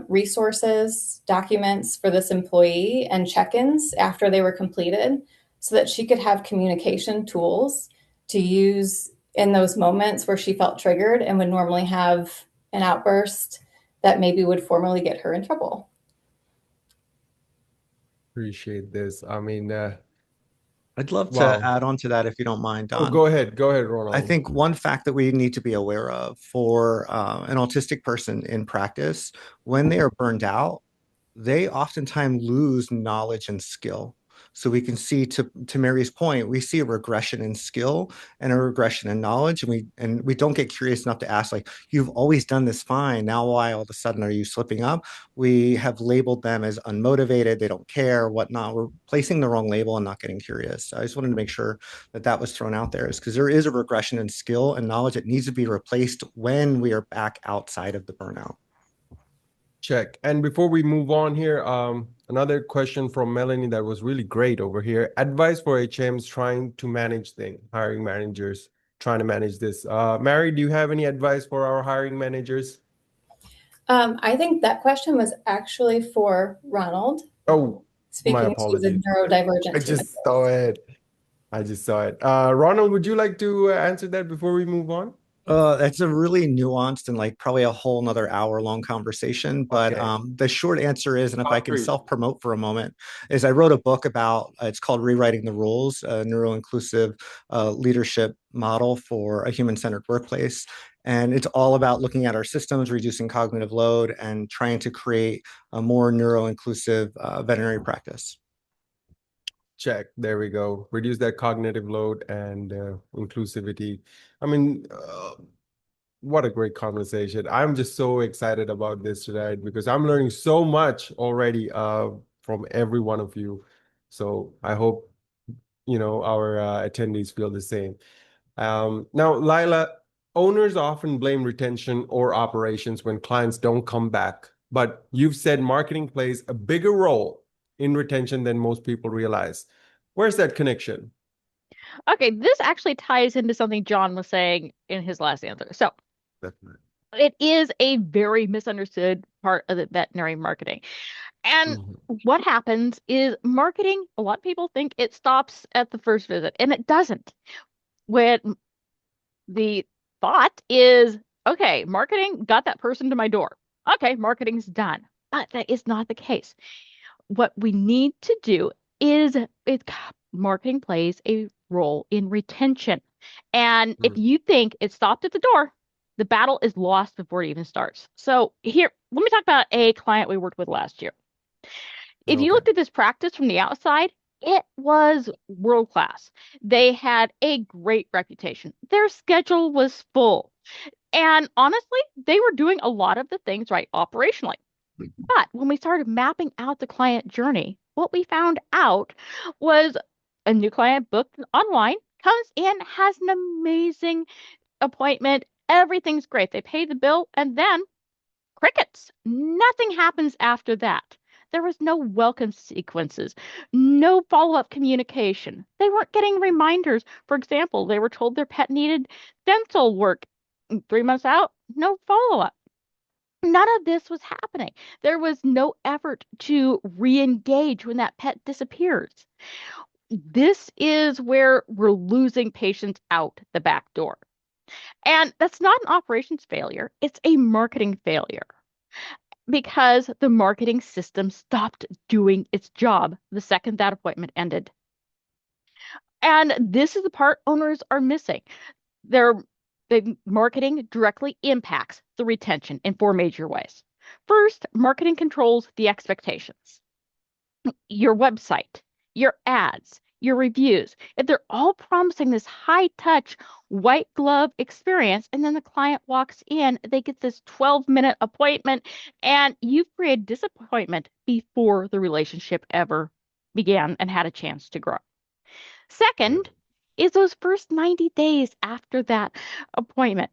resources, documents for this employee and check-ins after they were completed so that she could have communication tools to use in those moments where she felt triggered and would normally have an outburst that maybe would formally get her in trouble. Appreciate this. I mean, I'd love to Wow. add on to that if you don't mind, Oh, Don. go ahead. Go ahead, I Ronald. think one fact that we need to be aware of for an autistic person in practice, when they are burned out, they oftentimes lose knowledge and skill. So we can see, to Mary's point, we see a regression in skill and a regression in knowledge, and we don't get curious enough to ask, like, you've always done this fine. Now why all of a sudden are you slipping up? We have labeled them as unmotivated, they don't care, whatnot. We're placing the wrong label and not getting curious. So I just wanted to make sure that that was thrown out there, is because there is a regression in skill and knowledge that needs to be replaced when we are back outside of the burnout. Check. And before we move on here, another question from Melanie that was really great over here. Advice for HMs trying to manage things, hiring managers trying to manage this. Mary, do you have any advice for our hiring managers? I think that question was actually for Ronald. Oh, my Speaking to the apologies. neurodivergent I team. just saw it. I just saw it. Ronald, would you like to answer that before we move on? That's a really nuanced and like probably a whole nother hour-long conversation. But Okay. the short answer is, and if I can Concrete. self-promote for a moment, is I wrote a book about, it's called Rewriting the Rules, a neuro-inclusive leadership model for a human-centered workplace. And it's all about looking at our systems, reducing cognitive load, and trying to create a more neuro-inclusive veterinary practice. Check. There we go. Reduce that cognitive load and inclusivity. I mean, what a great conversation. I'm just so excited about this tonight because I'm learning so much already from every one of you. So I hope, our attendees feel the same. Now, Lila, owners often blame retention or operations when clients don't come back, but you've said marketing plays a bigger role in retention than most people realize. Where's that connection? Okay, this actually ties into something John was saying in his last answer. So Definitely. it is a very misunderstood part of the veterinary marketing. And Mhm. what happens is marketing, a lot of people think it stops at the first visit, and it doesn't. When the thought is, okay, marketing got that person to my door. Okay, marketing's done. But that is not the case. What we need to do is marketing plays a role in retention. And if you think it stopped at the door, the battle is lost before it even starts. So here, let me talk about a client we worked with last year. If you Okay. looked at this practice from the outside, it was world class. They had a great reputation. Their schedule was full. And honestly, they were doing a lot of the things right operationally. But when we started mapping out the client journey, what we found out was a new client booked online, comes in, has an amazing appointment. Everything's great. They pay the bill, and then crickets. Nothing happens after that. There was no welcome sequences, no follow-up communication. They weren't getting reminders. For example, they were told their pet needed dental work 3 months out, no follow-up. None of this was happening. There was no effort to re-engage when that pet disappears. This is where we're losing patients out the back door. And that's not an operations failure, it's a marketing failure because the marketing system stopped doing its job the second that appointment ended. And this is the part owners are missing. The marketing directly impacts the retention in four major ways. First, marketing controls the expectations. Your website, your ads, your reviews, if they're all promising this high touch, white glove experience, and then the client walks in, they get this 12-minute appointment, and you've created disappointment before the relationship ever began and had a chance to grow. Second is those first 90 days after that appointment.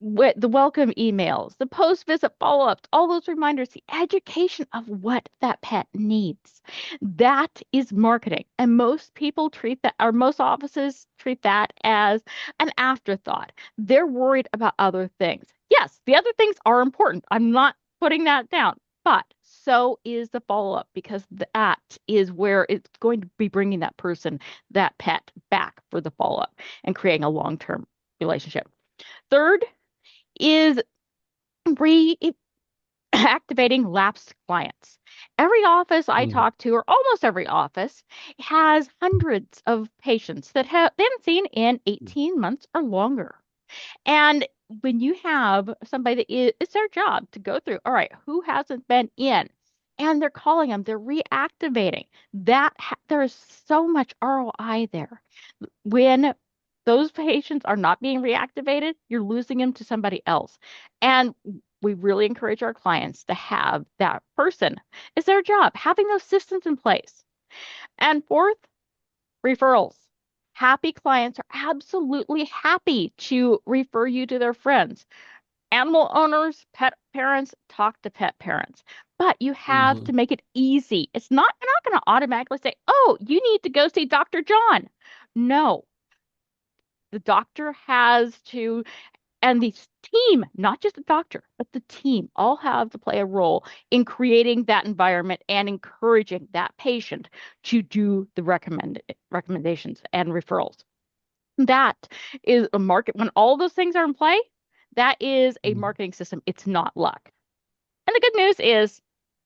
With the welcome emails, the post-visit follow-ups, all those reminders, the education of what that pet needs. That is marketing. And most people treat that, or most offices treat that as an afterthought. They're worried about other things. Yes, the other things are important. I'm not putting that down, but so is the follow-up because that is where it's going to be bringing that person, that pet back for the follow-up and creating a long-term relationship. Third is reactivating lapsed clients. every office I Mhm. talk to, or almost every office, has hundreds of patients that have they haven't seen in 18 months or longer. And when you have somebody that it's their job to go through, all right, who hasn't been in? And they're calling them, they're reactivating. There's so much ROI there. When those patients are not being reactivated, you're losing them to somebody else. And we really encourage our clients to have that person. It's their job, having those systems in place. And fourth, referrals. Happy clients are absolutely happy to refer you to their friends. Animal owners, pet parents, talk to pet parents. But you have to Mhm. make it easy. You're not going to automatically say, oh, you need to go see Dr. John. No, the doctor has to, and the team, not just the doctor, but the team, all have to play a role in creating that environment and encouraging that patient to do the recommendations and referrals. That is a market. When all those things are in play, that is a Mhm. marketing system. It's not luck. And the good news is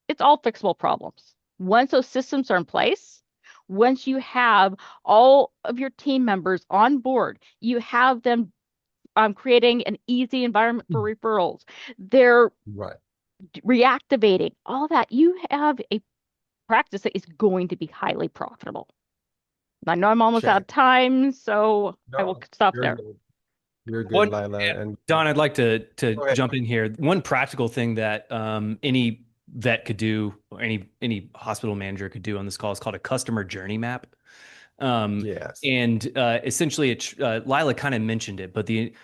it's all fixable problems. Once those systems are in place, once you have all of your team members on board, you have them creating an easy environment for referrals. They're Right. reactivating all that. You have a practice that is going to be highly profitable. I know I'm almost out Sure. of time, so I will No, stop you're there. good. You're good, One, Lila. And Don, I'd like to go ahead. jump in here. One practical thing that any vet could do, or any hospital manager could do on this call is called a customer journey map. Um, Yes. and essentially, Lila kind of mentioned it, but the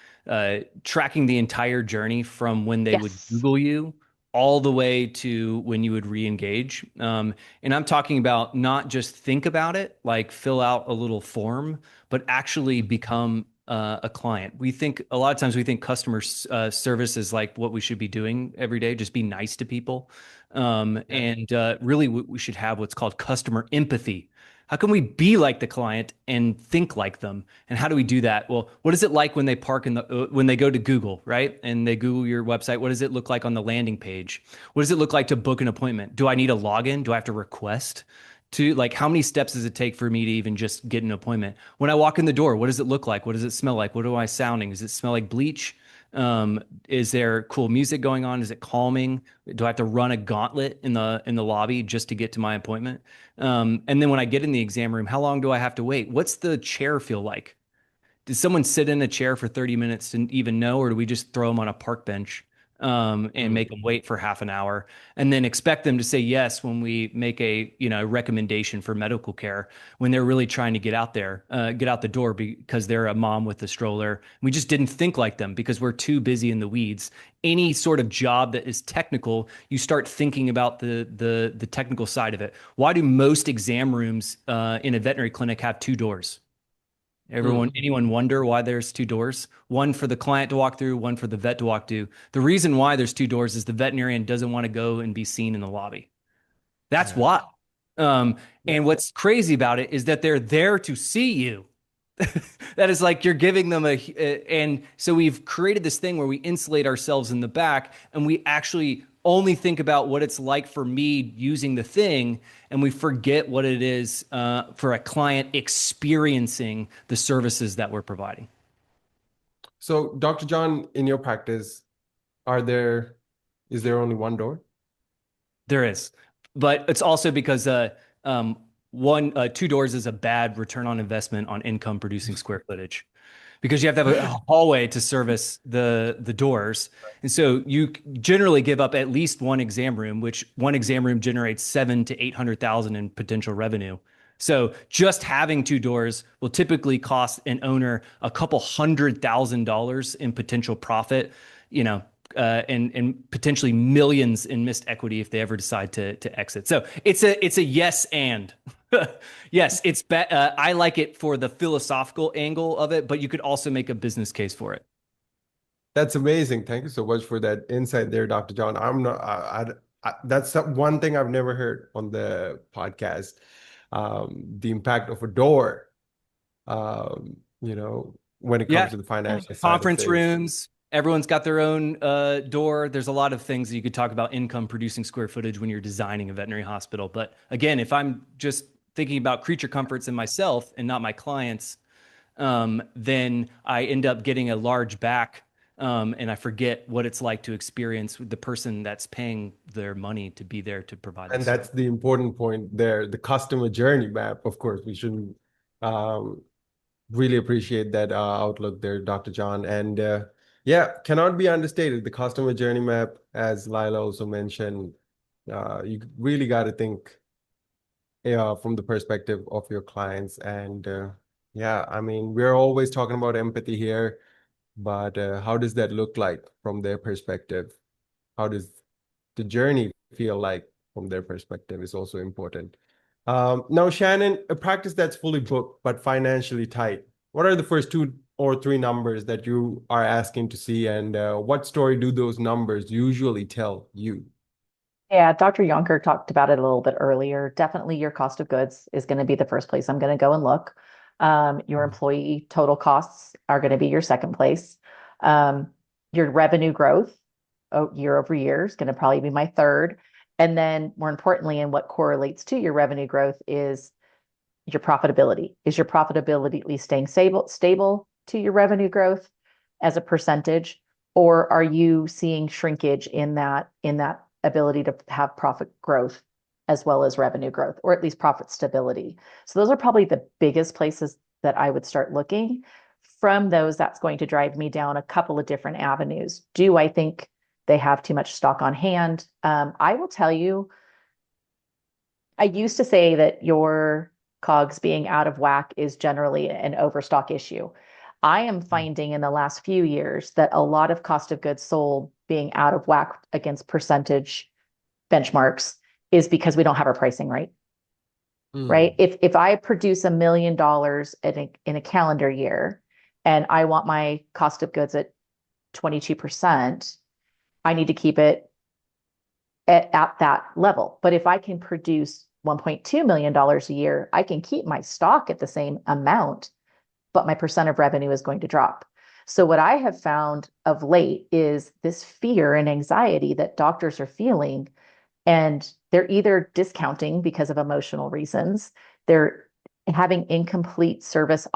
tracking the entire journey from when they would Yes. Google you all the way to when you would re-engage. And I'm talking about not just think about it, like fill out a little form, but actually become a client. We think a lot of times we think customer service is like what we should be doing every day, just be nice to people. Yeah. And really, we should have what's called customer empathy. How can we be like the client and think like them? And how do we do that? Well, what is it like when they park when they go to Google, right? And they Google your website? What does it look like on the landing page? What does it look like to book an appointment? Do I need a login? Do I have to request? To like, how many steps does it take for me to even just get an appointment? When I walk in the door, what does it look like? What does it smell like? What am I sounding? Does it smell like bleach? Is there cool music going on? Is it calming? Do I have to run a gauntlet in the lobby just to get to my appointment? And then when I get in the exam room, how long do I have to wait? What's the chair feel like? Does someone sit in a chair for 30 minutes to even know, or do we just throw them on a park bench and make Mm. them wait for half an hour and then expect them to say yes when we make a recommendation for medical care when they're really trying to get out the door because they're a mom with a stroller. We just didn't think like them because we're too busy in the weeds. Any sort of job that is technical, you start thinking about the technical side of it. Why do most exam rooms in a veterinary clinic have two doors? Mm. Anyone wonder why there's two doors? One for the client to walk through, one for the vet to walk through. The reason why there's two doors is the veterinarian doesn't want to go and be seen in the lobby. That's Yeah. why. Um, Yeah. and what's crazy about it is that they're there to see you. That is like you're giving them and so we've created this thing where we insulate ourselves in the back and we actually only think about what it's like for me using the thing, and we forget what it is for a client experiencing the services that we're providing. So, Dr. John, in your practice, are there is there only one door? There is, but it's also because um, two doors is a bad return on investment on income producing square footage, because you have to have a hallway to service the doors, and so you generally give up at least one exam room, which one exam room generates 700,000 to 800,000 in potential revenue. So just having two doors will typically cost an owner a couple $100,000 in potential profit, you know, and potentially millions in missed equity if they ever decide to exit. So it's a yes and. Yes, I like it for the philosophical angle of it, but you could also make a business case for it. That's amazing. Thank you so much for that insight there, Dr. John. I'm not, that's one thing I've never heard on the podcast. The impact of a door, when it Yeah, comes to the financial side of conference things. rooms, everyone's got their own door. There's a lot of things that you could talk about income producing square footage when you're designing a veterinary hospital. But again, if I'm just thinking about creature comforts and myself and not my clients, then I end up getting a large back, and I forget what it's like to experience the person that's paying their money to be there to provide And this. that's the important point there, the customer journey map. Of course, we shouldn't really appreciate that outlook there, Dr. John. And yeah, cannot be understated. The customer journey map, as Lila also mentioned, you really got to think from the perspective of your clients. And yeah, I mean, we're always talking about empathy here, but how does that look like from their perspective? How does the journey feel like from their perspective is also important. Now, Shannon, a practice that's fully booked but financially tight. What are the first 2 or 3 numbers that you are asking to see, and what story do those numbers usually tell you? Yeah, Dr. Yonker talked about it a little bit earlier. Definitely your cost of goods is going to be the first place I'm going to go and look. Your employee total costs are going to be your second place. Your revenue growth year over year is going to probably be my third. And then more importantly, and what correlates to your revenue growth is your profitability. Is your profitability at least staying stable to your revenue growth as a percentage, or are you seeing shrinkage in that ability to have profit growth as well as revenue growth, or at least profit stability? So those are probably the biggest places that I would start looking. From those, that's going to drive me down a couple of different avenues. Do I think they have too much stock on hand? I will tell you, I used to say that your COGS being out of whack is generally an overstock issue. I am finding in the last few years that a lot of cost of goods sold being out of whack against percentage benchmarks is because we don't have our pricing right. Right? If I produce $1 million in a calendar year and I want my cost of goods at 22%, I need to keep it at that level. But if I can produce $1.2 million a year, I can keep my stock at the same amount, but my percent of revenue is going to drop. So what I have found of late is this fear and anxiety that doctors are feeling, and they're either discounting because of emotional reasons, they're having incomplete service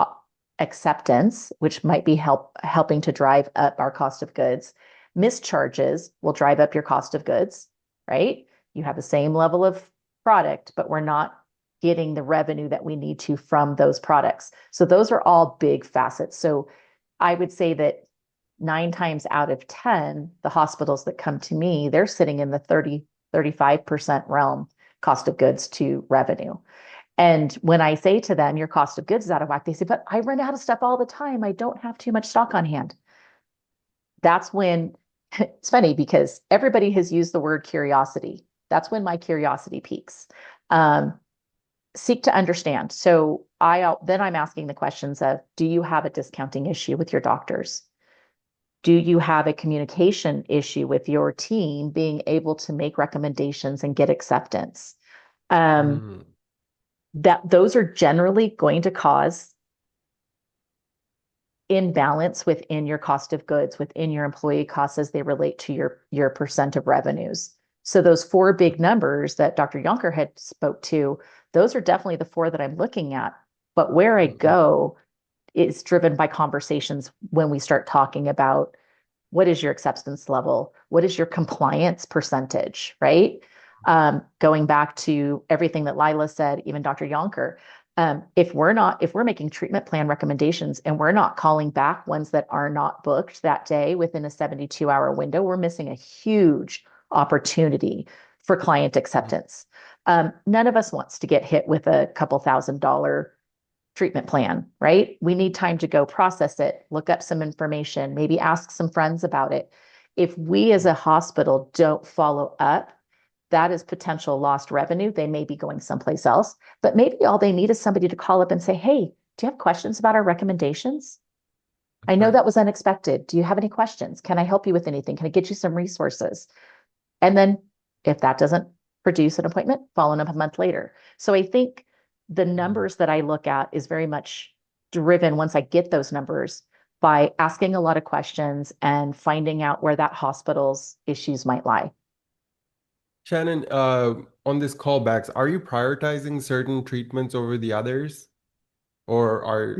acceptance, which might be helping to drive up our cost of goods. Mischarges will drive up your cost of goods, right? You have the same level of product, but we're not getting the revenue that we need to from those products. So those are all big facets. So I would say that 9 times out of 10, the hospitals that come to me, they're sitting in the 35% realm, cost of goods to revenue. And when I say to them, your cost of goods is out of whack, they say, but I run out of stuff all the time. I don't have too much stock on hand. That's when it's funny because everybody has used the word curiosity. That's when my curiosity peaks. Seek to understand. So then I'm asking the questions of, do you have a discounting issue with your doctors? Do you have a communication issue with your team being able to make recommendations and get acceptance? That those are generally going to cause imbalance within your cost of goods, within your employee costs as they relate to your percent of revenues. So those 4 big numbers that Dr. Yonker had spoke to, those are definitely the 4 that I'm looking at. But where I go is driven by conversations when we start talking about what is your acceptance level? What is your compliance percentage, right? Going back to everything that Lila said, even Dr. Yonker, if we're making treatment plan recommendations and we're not calling back ones that are not booked that day within a 72-hour window, we're missing a huge opportunity for client acceptance. None of us wants to get hit with a couple $1,000 treatment plan, right? We need time to go process it, look up some information, maybe ask some friends about it. If we as a hospital don't follow up, that is potential lost revenue. They may be going someplace else, but maybe all they need is somebody to call up and say, hey, do you have questions about our recommendations? I know that was unexpected. Do you have any questions? Can I help you with anything? Can I get you some resources? And then if that doesn't produce an appointment, following up a month later. So I think the numbers that I look at is very much driven once I get those numbers by asking a lot of questions and finding out where that hospital's issues might lie. Shannon, on this callbacks, are you prioritizing certain treatments over the others? Or are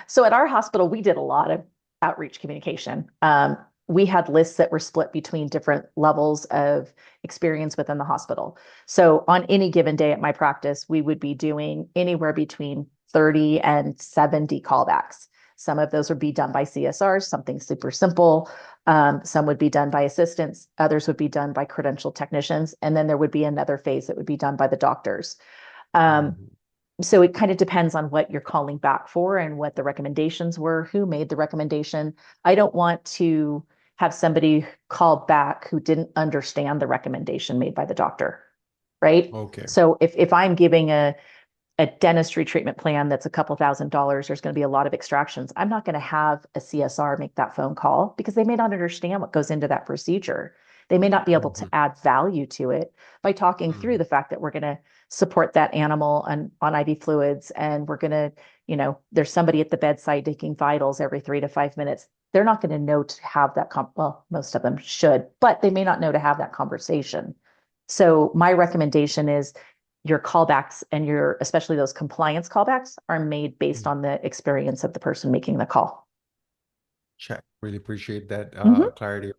So at our hospital, we did a lot of outreach communication. We had lists that were split between different levels of experience within the hospital. So on any given day at my practice, we would be doing anywhere between 30 and 70 callbacks. Some of those would be done by CSRs, something super simple. Some would be done by assistants. Others would be done by credentialed technicians. And then there would be another phase that would be done by the doctors. So it kind of depends on what you're calling back for and what the recommendations were, who made the recommendation. I don't want to have somebody call back who didn't understand the recommendation made by the doctor, right? Okay. So if I'm giving a dentistry treatment plan that's a couple $1,000s, there's going to be a lot of extractions. I'm not going to have a CSR make that phone call because they may not understand what goes into that procedure. They may not be able to add value to it by talking through the fact that we're going to support that animal on IV fluids, and we're going to, there's somebody at the bedside taking vitals every 3 to 5 minutes. They're not going to know to have that, well, most of them should, but they may not know to have that conversation. So my recommendation is your callbacks and especially those compliance callbacks are made based on the experience of the person making the call. Check. Really appreciate that Mhm. clarity.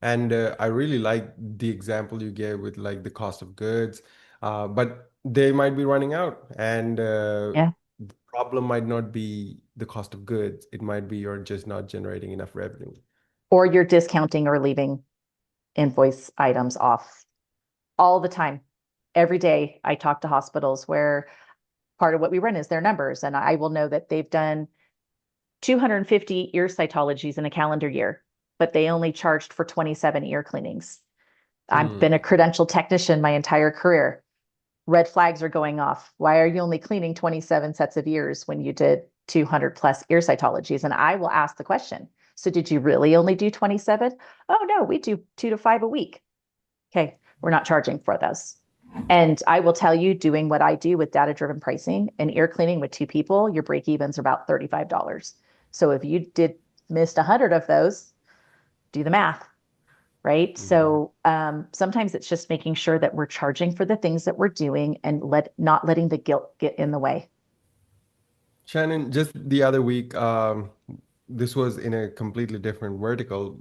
And I really like the example you gave with like the cost of goods, but they might be running out, and Yeah. the problem might not be the cost of goods. It might be you're just not generating enough revenue. Or you're discounting or leaving invoice items off all the time. Every day I talk to hospitals where part of what we run is their numbers. And I will know that they've done 250 ear cytologies in a calendar year, but they only charged for 27 ear cleanings. I've been a credentialed technician my entire career. Red flags are going off. Why are you only cleaning 27 sets of ears when you did 200 plus ear cytologies? And I will ask the question, so did you really only do 27? Oh no, we do 2 to 5 a week. Okay, we're not charging for those. And I will tell you, doing what I do with data-driven pricing and ear cleaning with 2 people, your break evens are about $35. So if you missed 100 of those, do the math, right? So sometimes it's just making sure that we're charging for the things that we're doing and not letting the guilt get in the way. Shannon, just the other week, this was in a completely different vertical,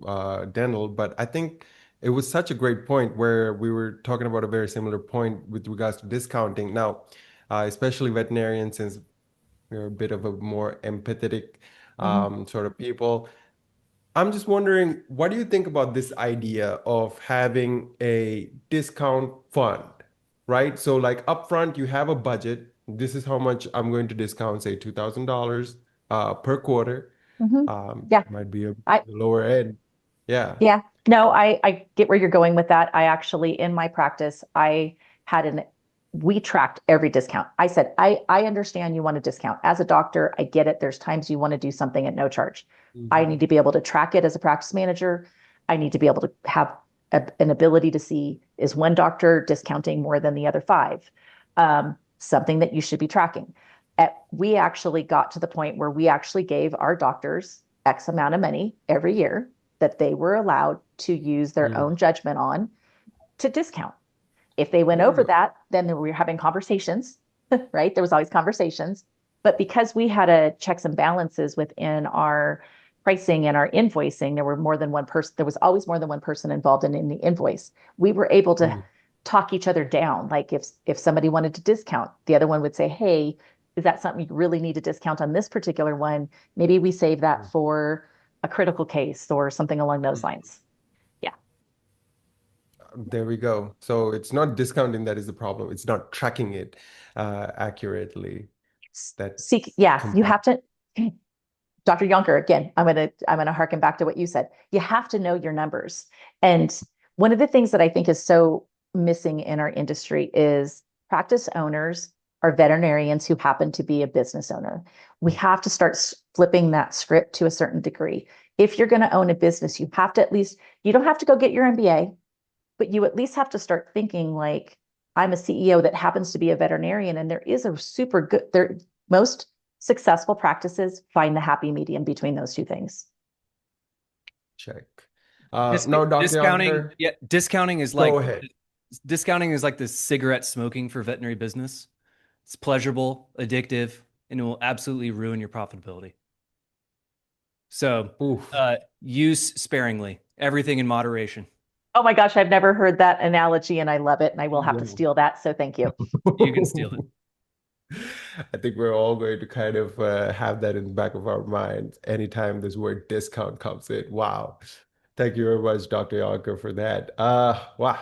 dental, but I think it was such a great point where we were talking about a very similar point with regards to discounting. Now, especially veterinarians, since we're a bit of a more empathetic sort of people, I'm just wondering, what do you think about this idea of having a discount fund, right? So like upfront, you have a budget. This is how much I'm going to discount, say $2,000 per quarter. Yeah, Might be a I lower end. Yeah. Yeah, no, I get where you're going with that. I actually, in my practice, we tracked every discount. I said, I understand you want a discount. As a doctor, I get it. There's times you want to do something at no charge. I need to be able to track it as a practice manager. I need to be able to have an ability to see, is one doctor discounting more than the other 5? Something that you should be tracking. We actually got to the point where we actually gave our doctors X amount of money every year that they were allowed to use their own judgment on to discount. If they went over that, then we were having conversations, right? There was always conversations. But because we had checks and balances within our pricing and our invoicing, there was always more than one person involved in the invoice. We were able to talk each other down. Like if somebody wanted to discount, the other one would say, hey, is that something you really need to discount on this particular one? Maybe we save that for a critical case or something along those lines. Yeah. There we go. So it's not discounting that is the problem. It's not tracking it accurately. You have to, Dr. Yonker, again, I'm gonna harken back to what you said. You have to know your numbers. And one of the things that I think is so missing in our industry is practice owners are veterinarians who happen to be a business owner. We have to start flipping that script to a certain degree. If you're going to own a business, you have to you don't have to go get your MBA, but you at least have to start thinking like, I'm a CEO that happens to be a veterinarian, and there is a super good, most Successful practices find the happy medium between those two things. Check. Now, Dr. Discounting, Yonker, yeah, discounting is go like ahead. discounting is like the cigarette smoking for veterinary business. It's pleasurable, addictive, and it will absolutely ruin your profitability. So, Oof. use sparingly, everything in moderation. Oh my gosh, I've never heard that analogy and I love it. And I will have to steal that. So thank you. You can steal it. I think we're all going to kind of have that in the back of our minds anytime this word discount comes in. Wow. Thank you very much, Dr. Yonker, for that. Wow.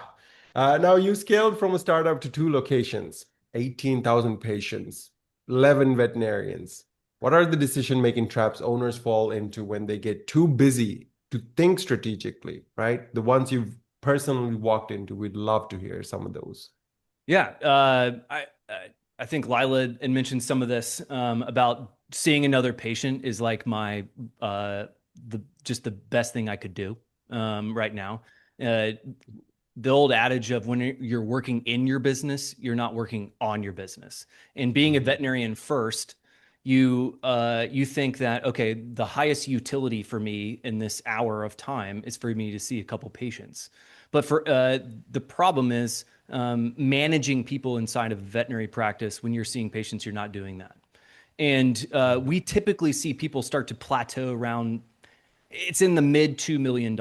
Now you scaled from a startup to 2 locations, 18,000 patients, 11 veterinarians. What are the decision-making traps owners fall into when they get too busy to think strategically, right? The ones you've personally walked into, we'd love to hear some of those. Yeah, I think Lila had mentioned some of this about seeing another patient is like my just the best thing I could do right now. The old adage of when you're working in your business, you're not working on your business. And being a veterinarian first, you think that, okay, the highest utility for me in this hour of time is for me to see a couple patients. But for the problem is managing people inside of veterinary practice. When you're seeing patients, you're not doing that. And we typically see people start to plateau around, it's in the mid $2 million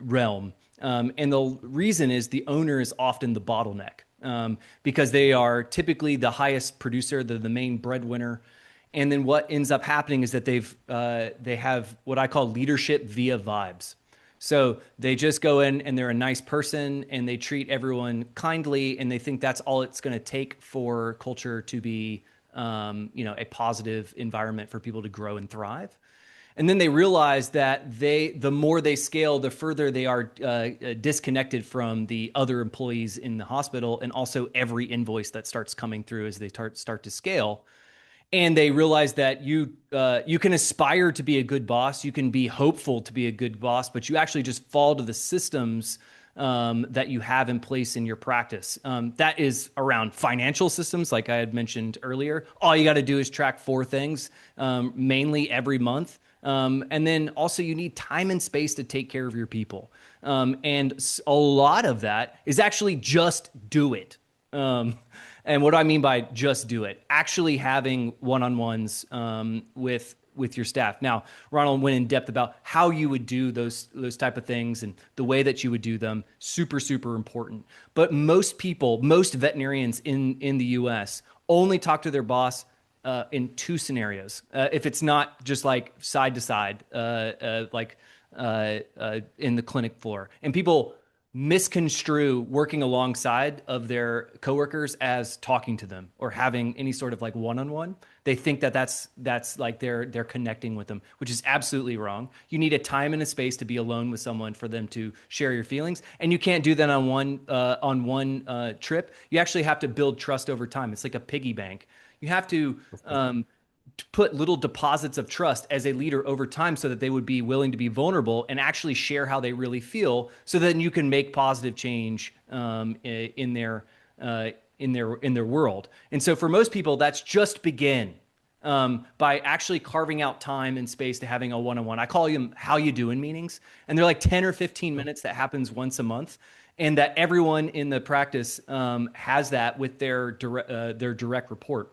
realm. And the reason is the owner is often the bottleneck because they are typically the highest producer, they're the main breadwinner. And then what ends up happening is that they have what I call leadership via vibes. So they just go in and they're a nice person and they treat everyone kindly and they think that's all it's going to take for culture to be, a positive environment for people to grow and thrive. And then they realize that the more they scale, the further they are disconnected from the other employees in the hospital and also every invoice that starts coming through as they start to scale. And they realize that you can aspire to be a good boss, you can be hopeful to be a good boss, but you actually just fall to the systems that you have in place in your practice. That is around financial systems, like I had mentioned earlier. All you got to do is track 4 things, mainly every month. And then also you need time and space to take care of your people. And a lot of that is actually just do it. And what do I mean by just do it? Actually having one-on-ones with your staff. Now, Ronald went in depth about how you would do those type of things and the way that you would do them. Super, super important. But most people, most veterinarians in the US only talk to their boss in 2 scenarios. If it's not just like side to side, like in the clinic floor. And people misconstrue working alongside of their coworkers as talking to them or having any sort of like one-on-one. They think that that's like they're connecting with them, which is absolutely wrong. You need a time and a space to be alone with someone for them to share your feelings, and you can't do that on one trip. You actually have to build trust over time. It's like a piggy bank. You have to put little deposits of trust as a leader over time so that they would be willing to be vulnerable and actually share how they really feel so that you can make positive change in their world. And so for most people, that's just begin by actually carving out time and space to having a one-on-one. I call them how you doing meetings, and they're like 10 or 15 minutes that happens once a month. And that everyone in the practice has that with their direct report.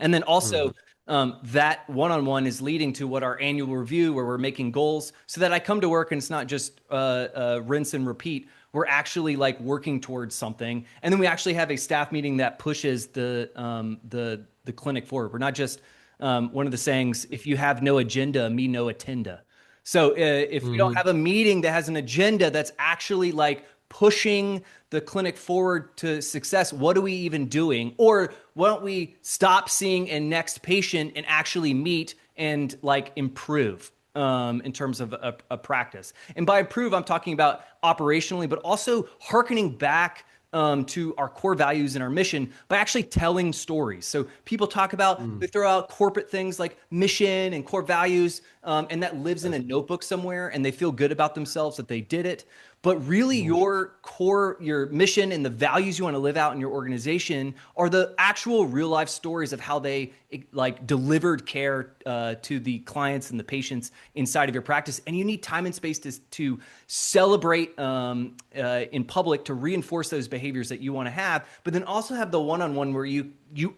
And then also that one-on-one is leading to what our annual review where we're making goals so that I come to work and it's not just rinse and repeat. We're actually like working towards something. And then we actually have a staff meeting that pushes the clinic forward. We're not just one of the sayings, if you have no agenda, me no attenda. So if we don't have a meeting that has an agenda that's actually like pushing the clinic forward to success, what are we even doing? Or why don't we stop seeing a next patient and actually meet and like improve in terms of a practice? And by improve, I'm talking about operationally, but also hearkening back to our core values and our mission by actually telling stories. So people talk about, they throw out corporate things like mission and core values, and that lives in a notebook somewhere, and they feel good about themselves that they did it. But really your core your mission and the values you want to live out in your organization are the actual real life stories of how they like delivered care to the clients and the patients inside of your practice. And you need time and space to celebrate in public to reinforce those behaviors that you want to have, but then also have the one-on-one where you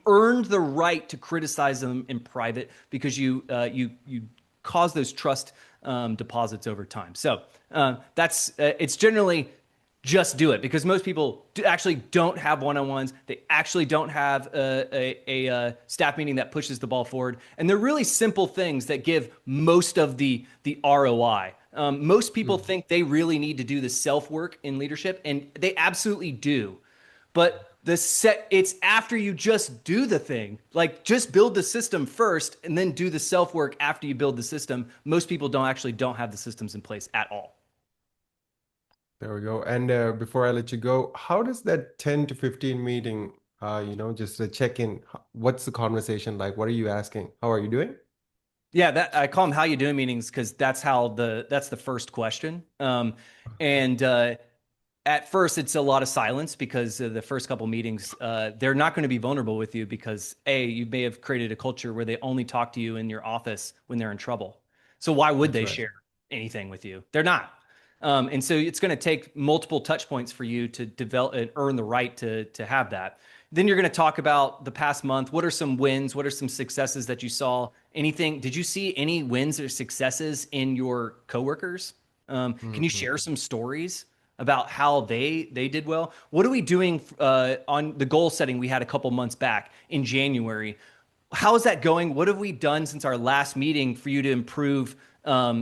earned the right to criticize them in private because you cause those trust deposits over time. So that's it's generally just do it, because most people actually don't have one-on-ones. They actually don't have a staff meeting that pushes the ball forward. And they're really simple things that give most of the ROI. Most people think they really need to do the self-work in leadership, and they absolutely do. But it's after you just do the thing, like just build the system first and then do the self-work after you build the system. Most people don't have the systems in place at all. There we go. And before I let you go, how does that 10 to 15 meeting, just a check-in, what's the conversation like? What are you asking? How are you doing? Yeah, that I call them "how you doing" meetings, because that's the first question. At first, it's a lot of silence, because the first couple meetings, they're not going to be vulnerable with you because you may have created a culture where they only talk to you in your office when they're in trouble. So why would they share anything with you? They're not. And so it's going to take multiple touch points for you to develop and earn the right to have that. Then you're going to talk about the past month. What are some wins? What are some successes that you saw? Did you see any wins or successes in your coworkers? Can you share some stories about how they did well? What are we doing on the goal setting we had a couple months back in January? How is that going? What have we done since our last meeting for you to improve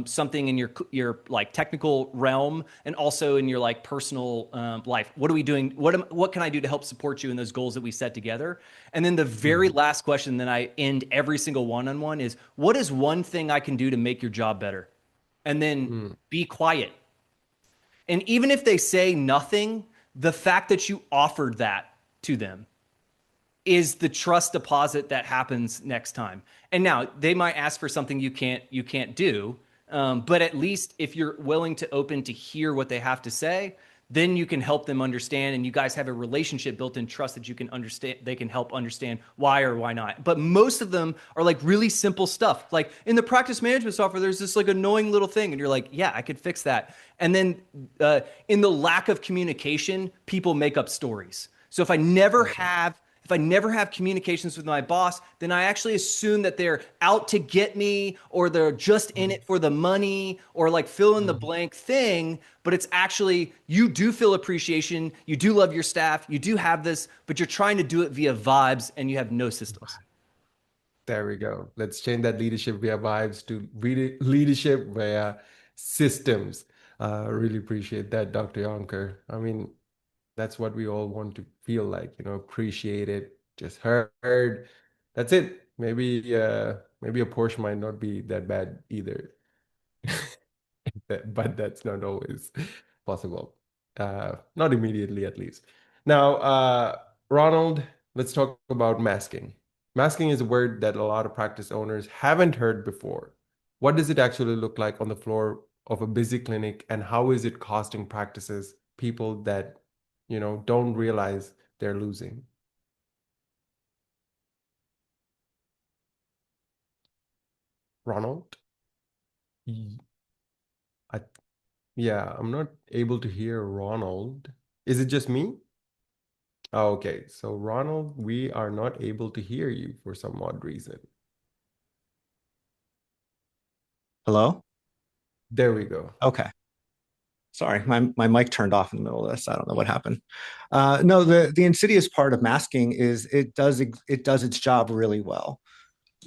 something in your like technical realm and also in your like personal life? What are we doing? What can I do to help support you in those goals that we set together? And then the very last question that I end every single one-on-one is, what is one thing I can do to make your job better? And then be quiet. And even if they say nothing, the fact that you offered that to them is the trust deposit that happens next time. And now they might ask for something you can't do, but at least if you're willing to open to hear what they have to say, then you can help them understand, and you guys have a relationship built in trust that you can understand. They can help understand why or why not. But most of them are like really simple stuff. Like in the practice management software, there's this like annoying little thing, and you're like, yeah, I could fix that. And then in the lack of communication, people make up stories. So if I never have communications with my boss, then I actually assume that they're out to get me, or they're just in it for the money, or like fill in the blank thing. But it's actually, you do feel appreciation. You do love your staff. You do have this, but you're trying to do it via vibes and you have no systems. There we go. Let's change that leadership via vibes to leadership via systems. Really appreciate that, Dr. Yonker. I mean, that's what we all want to feel like, appreciated, just heard. That's it. Maybe a Porsche might not be that bad either, but that's not always possible. Not immediately, at least. Now, Ronald, let's talk about masking. Masking is a word that a lot of practice owners haven't heard before. What does it actually look like on the floor of a busy clinic, and how is it costing practices, people that don't realize they're losing? Ronald? Yeah, I'm not able to hear Ronald. Is it just me? Oh, okay, so Ronald, we are not able to hear you for some odd reason. Hello? There we go. Okay. Sorry, my mic turned off in the middle of this. I don't know what happened. No, the insidious part of masking is it does its job really well,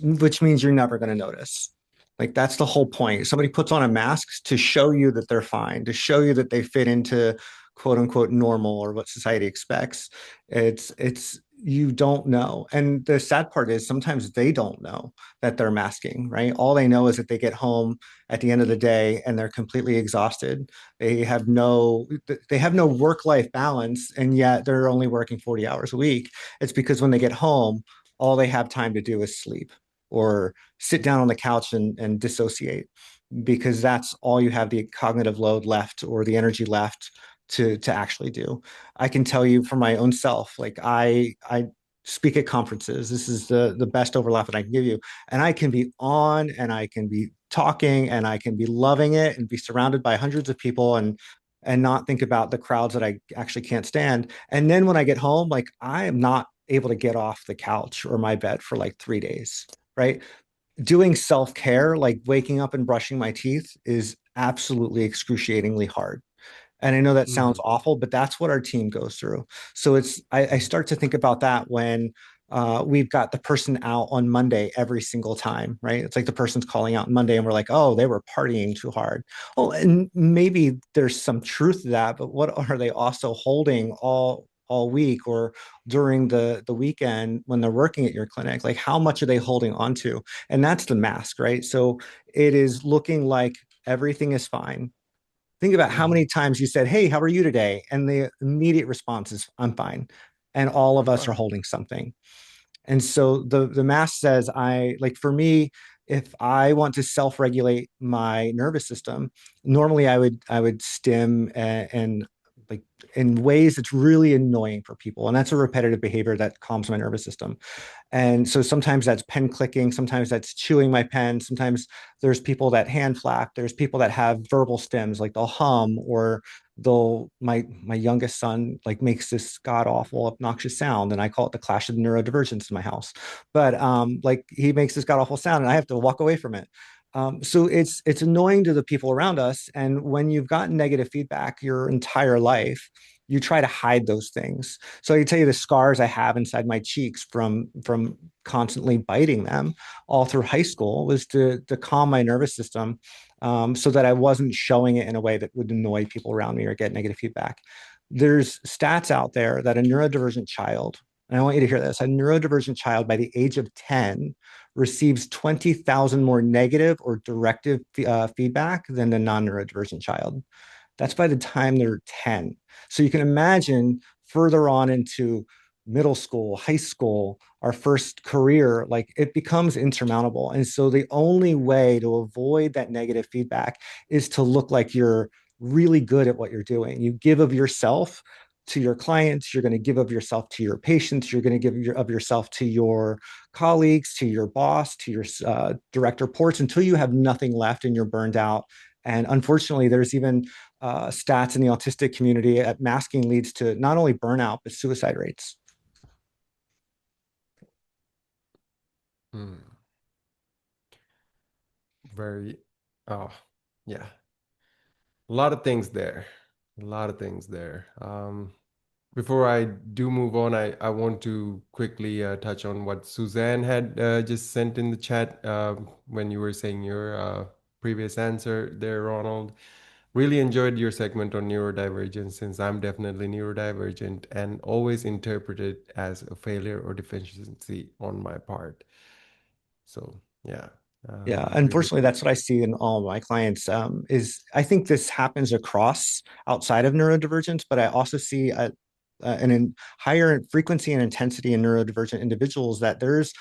which means you're never going to notice. Like that's the whole point. Somebody puts on a mask to show you that they're fine, to show you that they fit into quote unquote normal or what society expects. It's you don't know. And the sad part is sometimes they don't know that they're masking, right? All they know is that they get home at the end of the day and they're completely exhausted. They have no work-life balance, and yet they're only working 40 hours a week. It's because when they get home, all they have time to do is sleep or sit down on the couch and dissociate, because that's all you have the cognitive load left or the energy left to actually do. I can tell you for my own self, like I speak at conferences. This is the best overlap that I can give you. And I can be on and I can be talking and I can be loving it and be surrounded by hundreds of people and not think about the crowds that I actually can't stand. And then when I get home, like I am not able to get off the couch or my bed for like 3 days, right? Doing self-care, like waking up and brushing my teeth, is absolutely excruciatingly hard. And I know that sounds Mhm. awful, but that's what our team goes through. So I start to think about that when we've got the person out on Monday every single time, right? It's like the person's calling out on Monday and we're like, oh, they were partying too hard. Oh, and maybe there's some truth to that, but what are they also holding all week or during the weekend when they're working at your clinic? Like how much are they holding on to? And that's the mask, right? So it is looking like everything is fine. Think about how Mhm. many times you said, hey, how are you today? And the immediate response is, I'm fine. And all of I'm us are fine. holding something. And so the math says, I like for me, if I want to self-regulate my nervous system, normally I would stim and like in ways that's really annoying for people. And that's a repetitive behavior that calms my nervous system. And so sometimes that's pen clicking, sometimes that's chewing my pen, sometimes there's people that hand flap, there's people that have verbal stems, like they'll hum or they'll my youngest son like makes this god awful obnoxious sound and I call it the clash of neurodivergence in my house. But like he makes this god awful sound and I have to walk away from it. So it's annoying to the people around us. And when you've gotten negative feedback your entire life, you try to hide those things. So I can tell you the scars I have inside my cheeks from constantly biting them all through high school was to calm my nervous system, so that I wasn't showing it in a way that would annoy people around me or get negative feedback. There's stats out there that a neurodivergent child, and I want you to hear this, a neurodivergent child by the age of 10 receives 20,000 more negative or directive feedback than the non-neurodivergent child. That's by the time they're 10. So you can imagine further on into middle school, high school, our first career, like it becomes insurmountable. And so the only way to avoid that negative feedback is to look like you're really good at what you're doing. You give of yourself to your clients, you're going to give of yourself to your patients, you're going to give of yourself to your colleagues, to your boss, to your direct reports until you have nothing left and you're burned out. And unfortunately, there's even stats in the autistic community at masking leads to not only burnout, but suicide rates. Hmm. Very, oh, yeah. A lot of things there. A lot of things there. Before I do move on, I want to quickly touch on what Suzanne had just sent in the chat when you were saying your previous answer there, Ronald. Really enjoyed your segment on neurodivergence since I'm definitely neurodivergent and always interpret it as a failure or deficiency on my part. So, yeah, Yeah, really. unfortunately, that's what I see in all of my clients. Is I think this happens across outside of neurodivergence, but I also see higher frequency and intensity in neurodivergent individuals that there's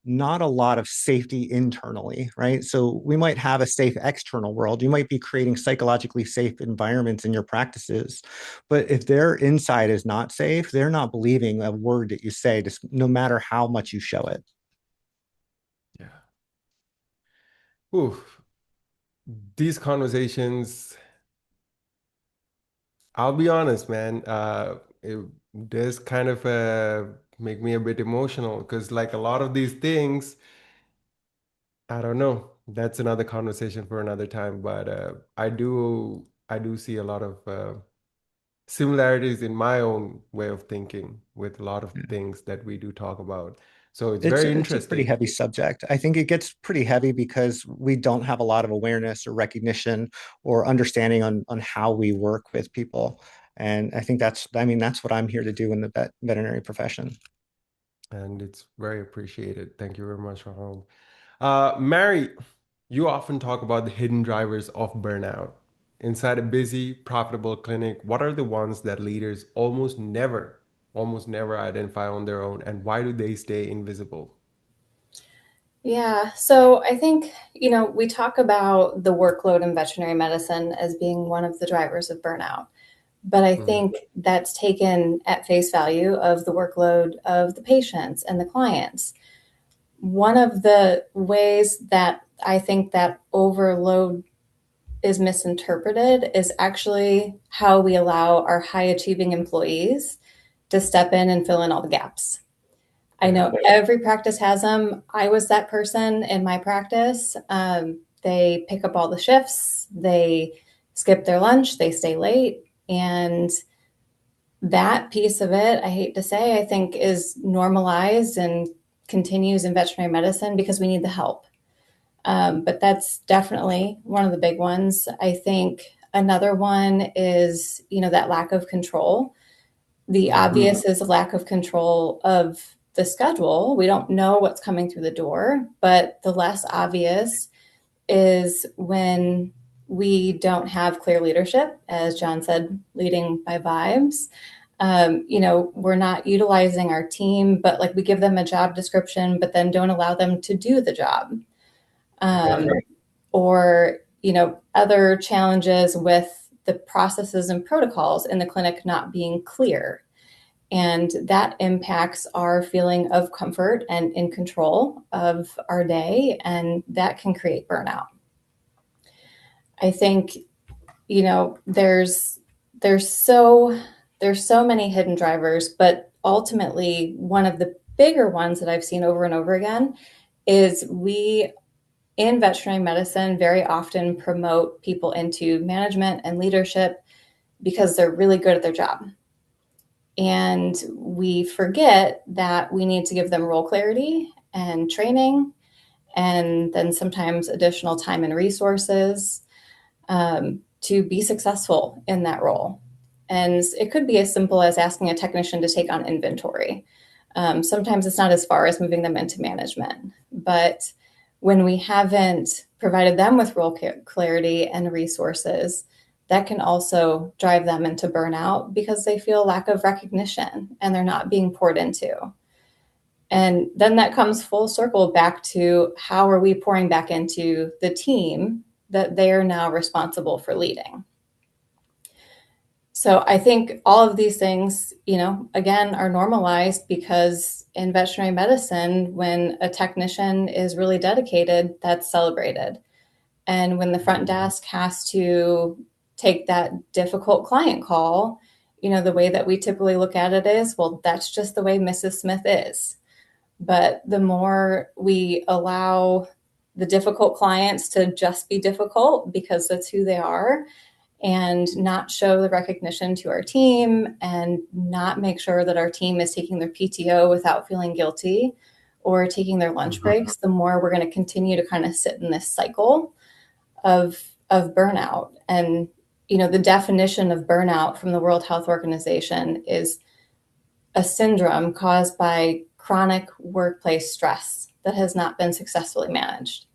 not a lot of safety internally, right? So we might have a safe external world. You might be creating psychologically safe environments in your practices, but if their inside is not safe, they're not believing a word that you say, just no matter how much you show it. Yeah. Ooh, these conversations, I'll be honest, man, it does kind of make me a bit emotional because, like, a lot of these things, I don't know. That's another conversation for another time. But I do see a lot of similarities in my own way of thinking with a lot of things that we do talk about. So it's It's very it's a pretty interesting. heavy subject. I think it gets pretty heavy because we don't have a lot of awareness or recognition or understanding on how we work with people. And I think I mean, that's what I'm here to do in the veterinary profession. And it's very appreciated. Thank you very much, Ronald. Mary, you often talk about the hidden drivers of burnout. Inside a busy, profitable clinic, what are the ones that leaders almost never identify on their own, and why do they stay invisible? Yeah, so I think, we talk about the workload in veterinary medicine as being one of the drivers of burnout. But I think that's taken at face value of the workload of the patients and the clients. One of the ways that I think that overload is misinterpreted is actually how we allow our high achieving employees to step in and fill in all the gaps. I know every practice has them. I was that person in my practice. They pick up all the shifts, they skip their lunch, they stay late. And that piece of it, I hate to say, I think is normalized and continues in veterinary medicine because we need the help. But that's definitely one of the big ones. I think another one is, that lack of control. The obvious is a lack of control of the schedule. We don't know what's coming through the door, but the less obvious is when we don't have clear leadership, as John said, leading by vibes. We're not utilizing our team, but like we give them a job description, but then don't allow them to do the job. Or, other challenges with the processes and protocols in the clinic not being clear. And that impacts our feeling of comfort and in control of our day, and that can create burnout. I think, there's so many hidden drivers, but ultimately one of the bigger ones that I've seen over and over again is we in veterinary medicine very often promote people into management and leadership because they're really good at their job. And we forget that we need to give them role clarity and training, and then sometimes additional time and resources to be successful in that role. And it could be as simple as asking a technician to take on inventory. Sometimes it's not as far as moving them into management, but when we haven't provided them with role clarity and resources, that can also drive them into burnout because they feel lack of recognition and they're not being poured into. And then that comes full circle back to how are we pouring back into the team that they are now responsible for leading. So I think all of these things, again, are normalized because in veterinary medicine, when a technician is really dedicated, that's celebrated. And when the front desk has to take that difficult client call, the way that we typically look at it is, well, that's just the way Mrs. Smith is. But the more we allow the difficult clients to just be difficult because that's who they are, and not show the recognition to our team and not make sure that our team is taking their PTO without feeling guilty or taking their lunch breaks, the more we're going to continue to kind of sit in this cycle of burnout. And, the definition of burnout from the World Health Organization is a syndrome caused by chronic workplace stress that has not been successfully managed.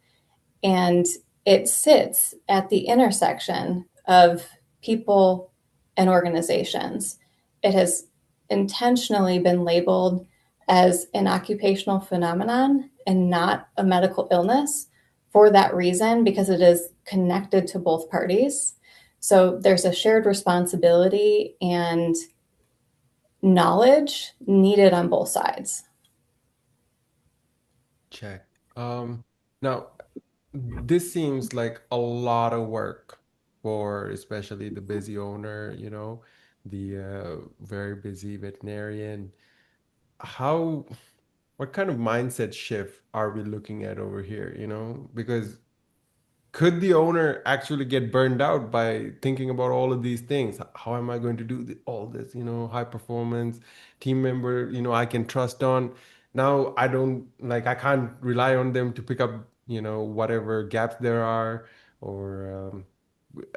And it sits at the intersection of people and organizations. It has intentionally been labeled as an occupational phenomenon and not a medical illness for that reason, because it is connected to both parties. So there's a shared responsibility and knowledge needed on both sides. Check. Now, this seems like a lot of work for especially the busy owner, the very busy veterinarian. How, what kind of mindset shift are we looking at over here, Because could the owner actually get burned out by thinking about all of these things? How am I going to do all this, high performance team member, I can trust on. Now I don't like, I can't rely on them to pick up, whatever gaps there are, or,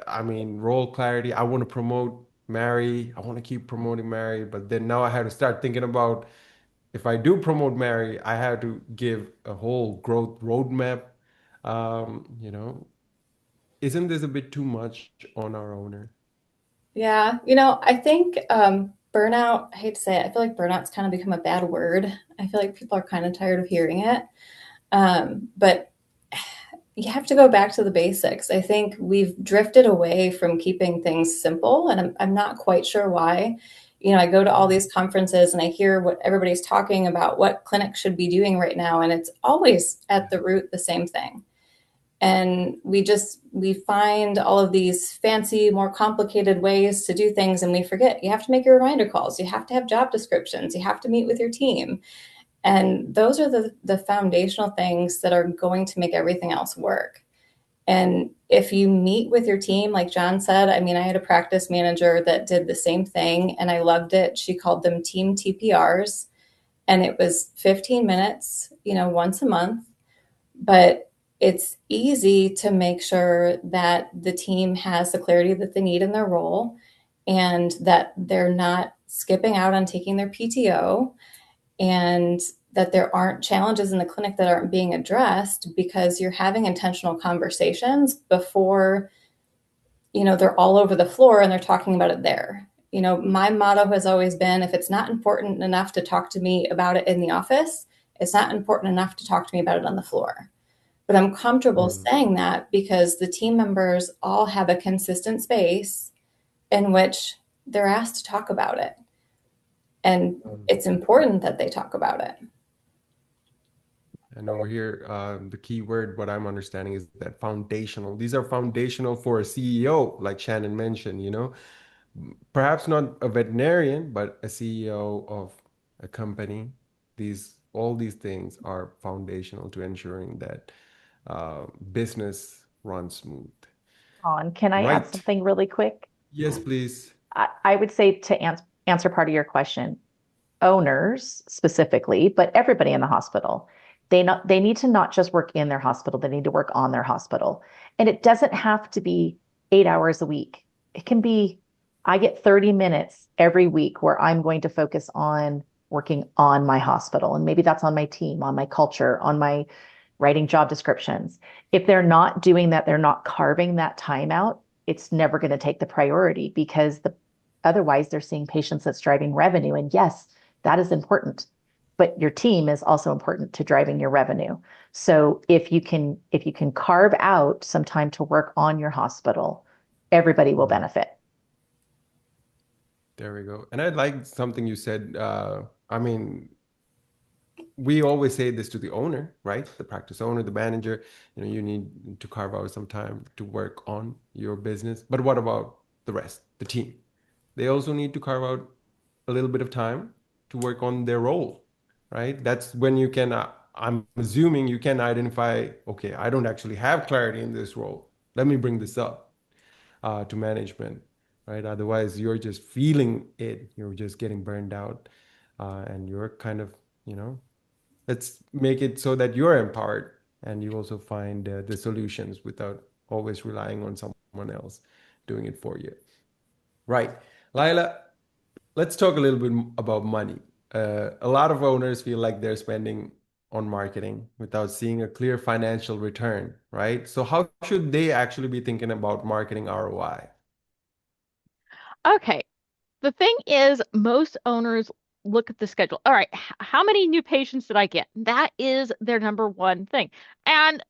I mean, role clarity. I want to promote Mary. I want to keep promoting Mary, but then now I have to start thinking about if I do promote Mary, I have to give a whole growth roadmap. Isn't this a bit too much on our owner? Yeah, I think burnout, I hate to say it, I feel like burnout's kind of become a bad word. I feel like people are kind of tired of hearing it. But you have to go back to the basics. I think we've drifted away from keeping things simple, and I'm not quite sure why. I go to all these conferences and I hear what everybody's talking about, what clinics should be doing right now, and it's always at the root the same thing. And we find all of these fancy, more complicated ways to do things, and we forget you have to make your reminder calls, you have to have job descriptions, you have to meet with your team. And those are the foundational things that are going to make everything else work. And if you meet with your team, like John said, I mean, I had a practice manager that did the same thing and I loved it. She called them team TPRs, and it was 15 minutes, once a month. But it's easy to make sure that the team has the clarity that they need in their role and that they're not skipping out on taking their PTO, and that there aren't challenges in the clinic that aren't being addressed because you're having intentional conversations before, they're all over the floor and they're talking about it there. My motto has always been, if it's not important enough to talk to me about it in the office, it's not important enough to talk to me about it on the floor. But I'm comfortable saying that because the team members all have a consistent space in which they're asked to talk about it. And it's important that they talk about it. And over here, the key word, what I'm understanding is that foundational. These are foundational for a CEO, like Shannon mentioned, perhaps not a veterinarian, but a CEO of a company. All these things are foundational to ensuring that business runs smooth. Can I add Right. something really quick? Yes, please. I would say to answer part of your question, owners specifically, but everybody in the hospital, they need to not just work in their hospital, they need to work on their hospital. And it doesn't have to be 8 hours a week. It can be, I get 30 minutes every week where I'm going to focus on working on my hospital. And maybe that's on my team, on my culture, on my writing job descriptions. If they're not doing that, they're not carving that time out, it's never going to take the priority because otherwise they're seeing patients that's driving revenue. And yes, that is important, but your team is also important to driving your revenue. So if you can carve out some time to work on your hospital, everybody will benefit. There we go. And I like something you said. I mean, we always say this to the owner, right? The practice owner, the manager, you need to carve out some time to work on your business. But what about the rest, the team? They also need to carve out a little bit of time to work on their role, right? That's when you can, I'm assuming you can identify, okay, I don't actually have clarity in this role. Let me bring this up to management, right? Otherwise, you're just feeling it. You're just getting burned out, and you're kind of, let's make it so that you're empowered and you also find the solutions without always relying on someone else doing it for you. Right. Laila, let's talk a little bit about money. A lot of owners feel like they're spending on marketing without seeing a clear financial return, right? So how should they actually be thinking about marketing ROI? Okay. The thing is, most owners look at the schedule. All right, how many new patients did I get? That is their number one thing. And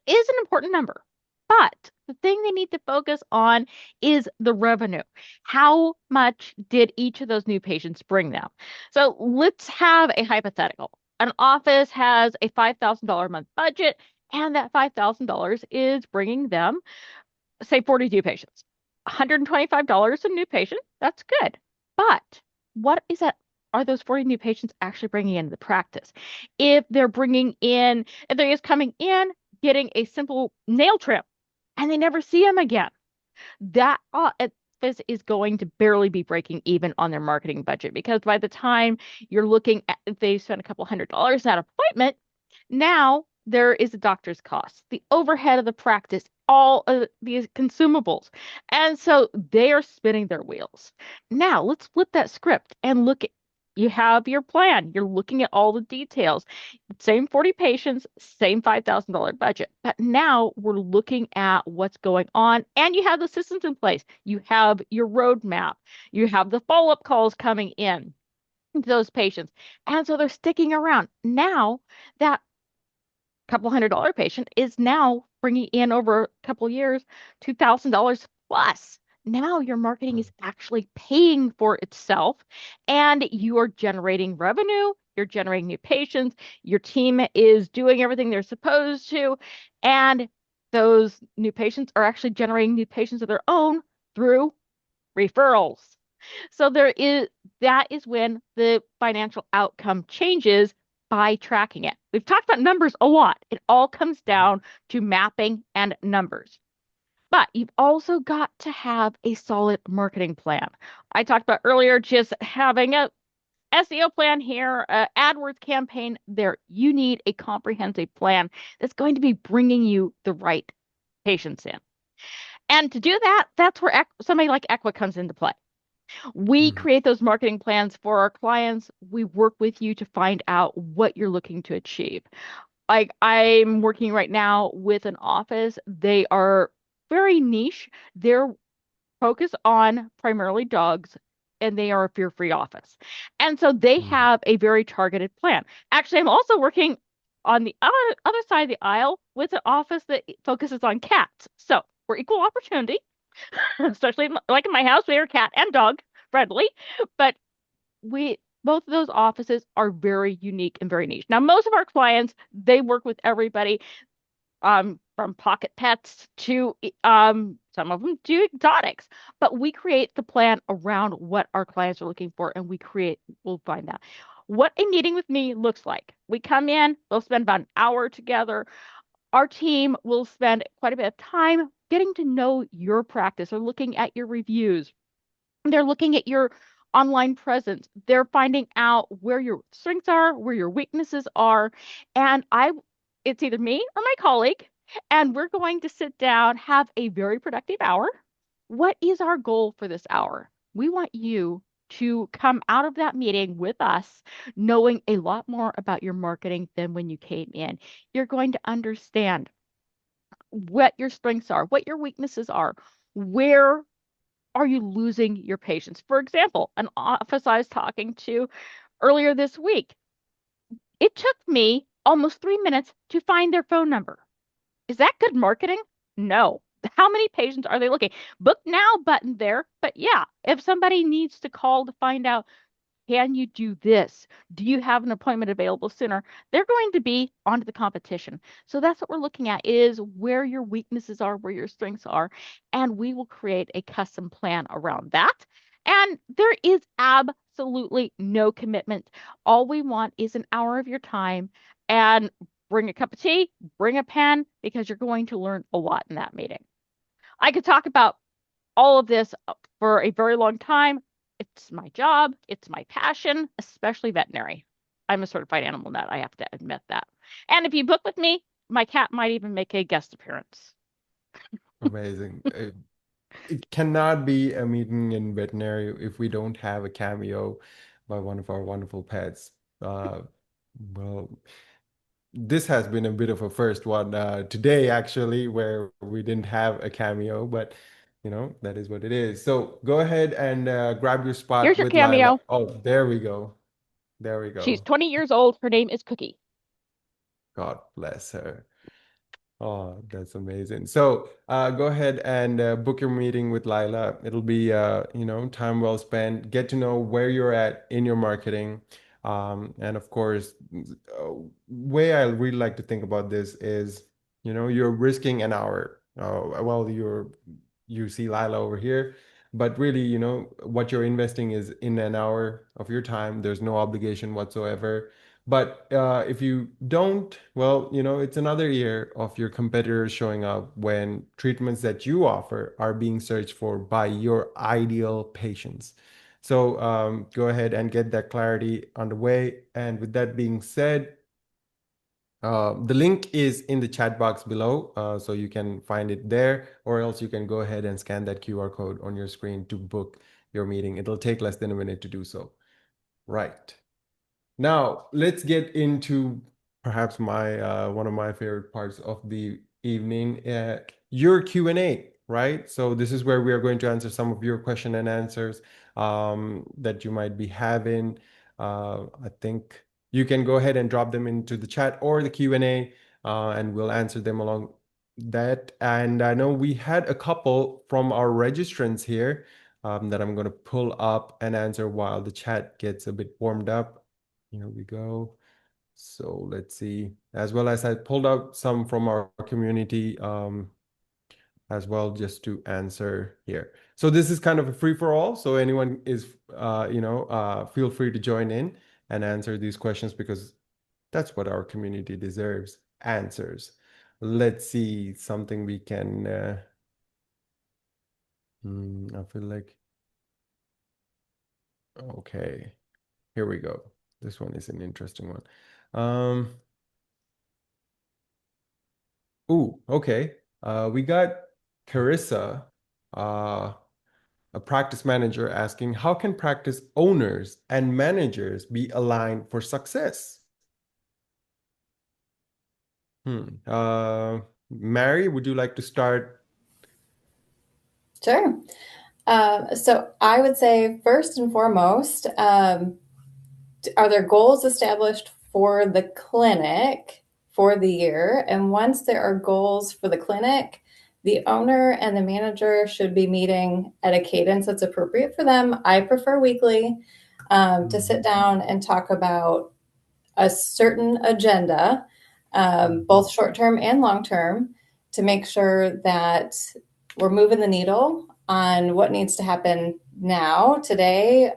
is an important number. But the thing they need to focus on is the revenue. How much did each of those new patients bring them? So let's have a hypothetical. An office has a $5,000 a month budget, and that $5,000 is bringing them, say, 42 patients. $125 a new patient, that's good. But what is that? Are those 40 new patients actually bringing into the practice? If they're just coming in, getting a simple nail trim, and they never see them again, that this is going to barely be breaking even on their marketing budget, because by the time you're looking at, if they spent a couple $100 at appointment, now there is a doctor's cost, the overhead of the practice, all of these consumables. And so they are spinning their wheels. Now let's flip that script and you have your plan. You're looking at all the details. Same 40 patients, same $5,000 budget. But now we're looking at what's going on, and you have the systems in place. You have your roadmap. You have the follow-up calls coming in to those patients. And so they're sticking around. Now that couple $100 patient is now bringing in over a couple of years $2,000 plus. Now your marketing is actually paying for itself and you are generating revenue, you're generating new patients, your team is doing everything they're supposed to, and those new patients are actually generating new patients of their own through referrals. So that is when the financial outcome changes by tracking it. We've talked about numbers a lot. It all comes down to mapping and numbers. But you've also got to have a solid marketing plan. I talked about earlier just having a SEO plan here, AdWords campaign there. You need a comprehensive plan that's going to be bringing you the right patients in. And to do that, that's where somebody like Equa comes into play. We create those marketing plans for our clients. We work with you to find out what you're looking to achieve. Like I'm working right now with an office. They are very niche. They're focused on primarily dogs and they are a fear-free office. And so they have a very targeted plan. Actually, I'm also working on the other side of the aisle with an office that focuses on cats. So we're equal opportunity, especially like in my house, we are cat and dog friendly, but we both of those offices are very unique and very niche. Now, most of our clients, they work with everybody, from pocket pets to some of them do exotics, but we create the plan around what our clients are looking for, and we'll find out what a meeting with me looks like. We come in, we'll spend about an hour together. Our team will spend quite a bit of time getting to know your practice. They're looking at your reviews. They're looking at your online presence. They're finding out where your strengths are, where your weaknesses are. And it's either me or my colleague, and we're going to sit down, have a very productive hour. What is our goal for this hour? We want you to come out of that meeting with us knowing a lot more about your marketing than when you came in. You're going to understand what your strengths are, what your weaknesses are, where are you losing your patients? For example, an office I was talking to earlier this week, it took me almost 3 minutes to find their phone number. Is that good marketing? No. How many patients are they looking? Book now button there. But yeah, if somebody needs to call to find out, can you do this? Do you have an appointment available sooner? They're going to be onto the competition. So that's what we're looking at is where your weaknesses are, where your strengths are, and we will create a custom plan around that. And there is absolutely no commitment. All we want is an hour of your time, and bring a cup of tea, bring a pen, because you're going to learn a lot in that meeting. I could talk about all of this for a very long time. It's my job. It's my passion, especially veterinary. I'm a certified animal nut. I have to admit that. And if you book with me, my cat might even make a guest appearance. Amazing. It cannot be a meeting in veterinary if we don't have a cameo by one of our wonderful pets. Well, this has been a bit of a first one today, actually, where we didn't have a cameo, but that is what it is. So go ahead and grab your spot Here's your with Lila. cameo. Oh, there we go. There we She's go. 20 years old. Her name is Cookie. God bless her. Oh, that's amazing. So go ahead and book your meeting with Lila. It'll be time well spent. Get to know where you're at in your marketing. And of course, way I really like to think about this is, you're risking an hour. Well, you see Lila over here, but really, what you're investing is in an hour of your time. There's no obligation whatsoever. But if you don't, well, it's another year of your competitors showing up when treatments that you offer are being searched for by your ideal patients. So go ahead and get that clarity underway. And with that being said, the link is in the chat box below, so you can find it there, or else you can go ahead and scan that QR code on your screen to book your meeting. It'll take less than a minute to do so. Right. Now, let's get into perhaps my one of my favorite parts of the evening, your Q&A, right? So this is where we are going to answer some of your question and answers that you might be having. I think you can go ahead and drop them into the chat or the Q&A, and we'll answer them along that. And I know we had a couple from our registrants here that I'm going to pull up and answer while the chat gets a bit warmed up. Here we go. So let's see. As well as I pulled out some from our community as well, just to answer here. So this is kind of a free for all. So anyone is, feel free to join in and answer these questions because that's what our community deserves, answers. Let's see something we can, I feel like, okay, here we go. This one is an interesting one. Okay. We got Carissa, a practice manager, asking, how can practice owners and managers be aligned for success? Mary, would you like to start? Sure. So I would say first and foremost, are there goals established for the clinic for the year? And once there are goals for the clinic, the owner and the manager should be meeting at a cadence that's appropriate for them. I prefer weekly to sit down and talk about a certain agenda, both short term and long term, to make sure that we're moving the needle on what needs to happen now, today,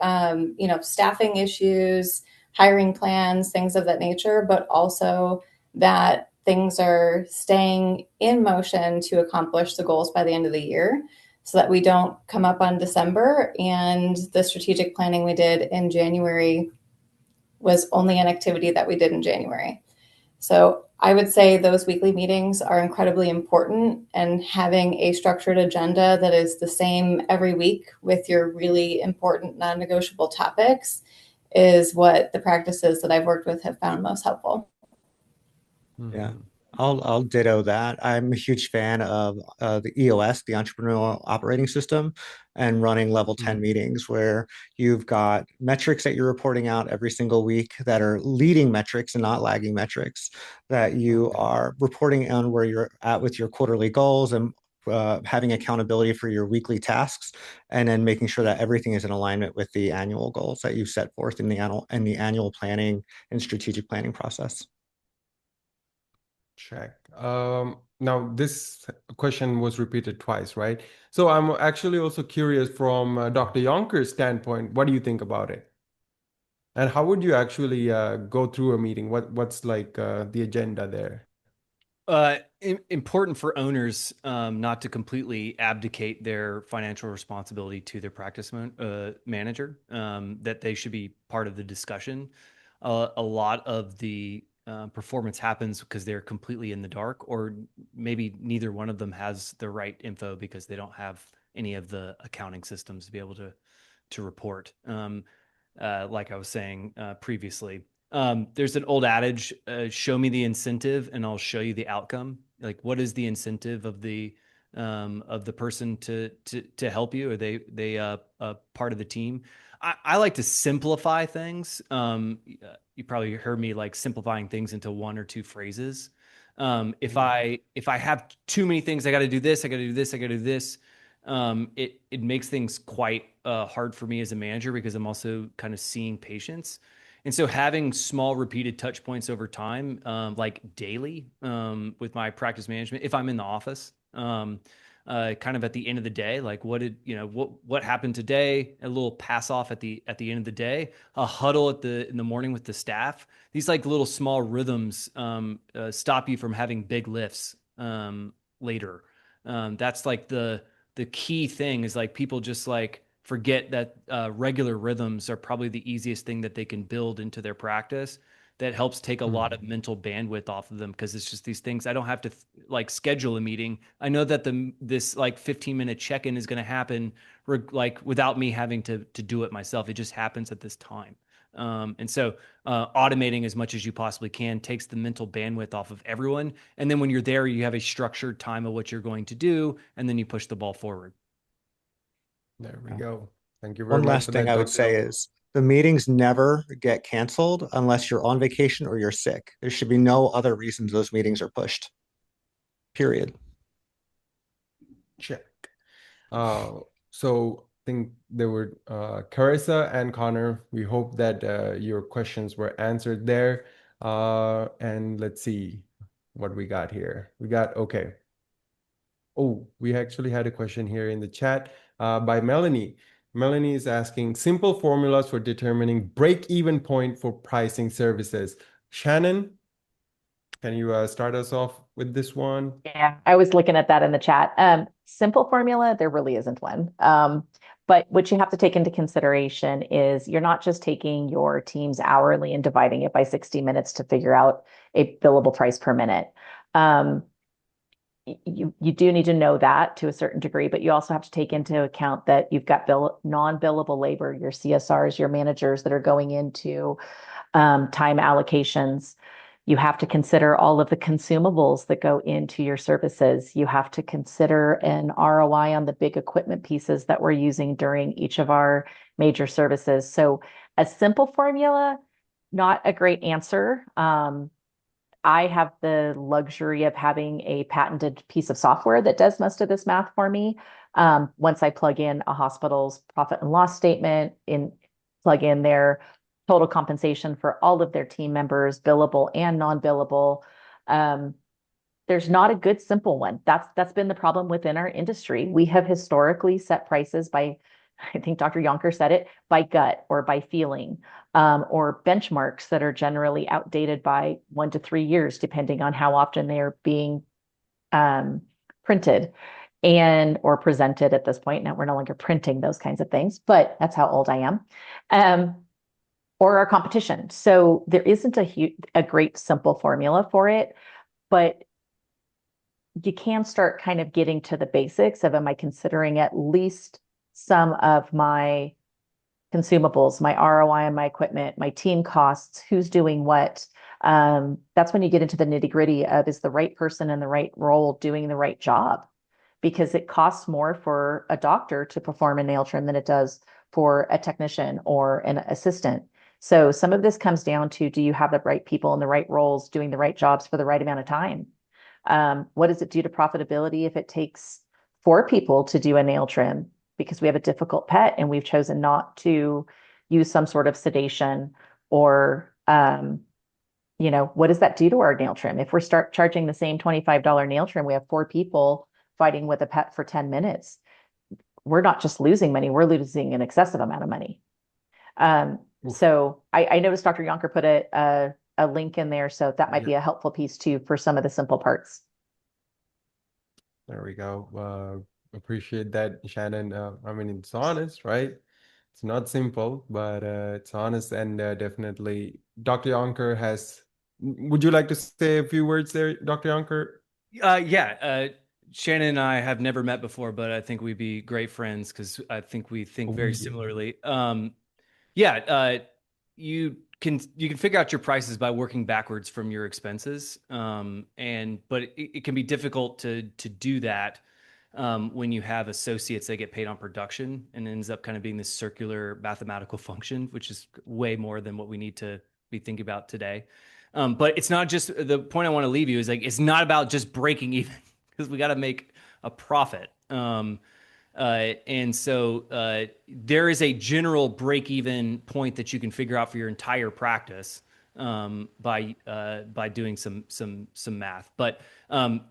staffing issues, hiring plans, things of that nature, but also that things are staying in motion to accomplish the goals by the end of the year so that we don't come up on December and the strategic planning we did in January was only an activity that we did in January. So I would say those weekly meetings are incredibly important, and having a structured agenda that is the same every week with your really important non-negotiable topics is what the practices that I've worked with have found most helpful. Yeah, I'll ditto that. I'm a huge fan of the EOS, the Entrepreneurial Operating System, and running level 10 meetings where you've got metrics that you're reporting out every single week that are leading metrics and not lagging metrics, that you are reporting on where you're at with your quarterly goals and having accountability for your weekly tasks, and then making sure that everything is in alignment with the annual goals that you've set forth in the annual planning and strategic planning process. Check. Now this question was repeated twice, right? So I'm actually also curious from Dr. Yonker's standpoint, what do you think about it? And how would you actually go through a meeting? What's like the agenda there? Important for owners not to completely abdicate their financial responsibility to their practice manager, that they should be part of the discussion. A lot of the performance happens because they're completely in the dark, or maybe neither one of them has the right info because they don't have any of the accounting systems to be able to report. Like I was saying previously, there's an old adage: show me the incentive, and I'll show you the outcome. Like, what is the incentive of the person to help you? Are they part of the team? I like to simplify things. You probably heard me like simplifying things into one or two phrases. If I have too many things, I got to do this, I got to do this, I got to do this. It makes things quite hard for me as a manager because I'm also kind of seeing patients. And so having small repeated touch points over time, like daily, with my practice management, if I'm in the office, kind of at the end of the day, like what happened today, a little pass off at the end of the day, a huddle in the morning with the staff. These like little small rhythms stop you from having big lifts later. That's like the key thing is like people just like forget that regular rhythms are probably the easiest thing that they can build into their practice that helps take a lot of mental bandwidth off of them, because it's just these things I don't have to like schedule a meeting. I know that this like 15-minute check-in is going to happen like without me having to do it myself. It just happens at this time. And so automating as much as you possibly can takes the mental bandwidth off of everyone. And then when you're there, you have a structured time of what you're going to do, and then you push the ball forward. There we go. Thank you very One much last for thing that, I would Dr. say is the meetings never get canceled unless you're on vacation or you're sick. There should be no other reasons those meetings are pushed. Period. Check. So I think there were Carissa and Connor. We hope that your questions were answered there. And let's see what we got here. Okay. Oh, we actually had a question here in the chat by Melanie. Melanie is asking simple formulas for determining break-even point for pricing services. Shannon, can you start us off with this one? Yeah, I was looking at that in the chat. Simple formula, there really isn't one. But what you have to take into consideration is you're not just taking your team's hourly and dividing it by 60 minutes to figure out a billable price per minute. You do need to know that to a certain degree, but you also have to take into account that you've got non-billable labor, your CSRs, your managers that are going into time allocations. You have to consider all of the consumables that go into your services. You have to consider an ROI on the big equipment pieces that we're using during each of our major services. So a simple formula, not a great answer. I have the luxury of having a patented piece of software that does most of this math for me. Once I plug in a hospital's profit and loss statement, plug in their total compensation for all of their team members, billable and non-billable. There's not a good simple one. That's been the problem within our industry. We have historically set prices by, I think Dr. Yonker said it, by gut or by feeling, or benchmarks that are generally outdated by 1 to 3 years, depending on how often they are being printed or presented at this point. Now we're no longer printing those kinds of things, but that's how old I am. Or our competition. So there isn't a great simple formula for it, but you can start kind of getting to the basics of, am I considering at least some of my consumables, my ROI on my equipment, my team costs, who's doing what? That's when you get into the nitty-gritty of, is the right person in the right role doing the right job? Because it costs more for a doctor to perform a nail trim than it does for a technician or an assistant. So some of this comes down to, do you have the right people in the right roles doing the right jobs for the right amount of time? What does it do to profitability if it takes 4 people to do a nail trim because we have a difficult pet and we've chosen not to use some sort of sedation? Or, what does that do to our nail trim? If we start charging the same $25 nail trim, we have 4 people fighting with a pet for 10 minutes. We're not just losing money, we're losing an excessive amount of money. So I noticed Dr. Yonker put a link in there, so that might be a helpful piece too for some of the simple parts. There we go. Appreciate that, Shannon. I mean, it's honest, right? It's not simple, but it's honest, and definitely Dr. Yonker has. Would you like to say a few words there, Dr. Yonker? Yeah. Shannon and I have never met before, but I think we'd be great friends because I think we think very similarly. You can figure out your prices by working backwards from your expenses. But it can be difficult to do that when you have associates that get paid on production, and it ends up kind of being this circular mathematical function, which is way more than what we need to be thinking about today. But it's not just, the point I want to leave you is, like, it's not about just breaking even, because we got to make a profit. And so there is a general break-even point that you can figure out for your entire practice by doing some math. But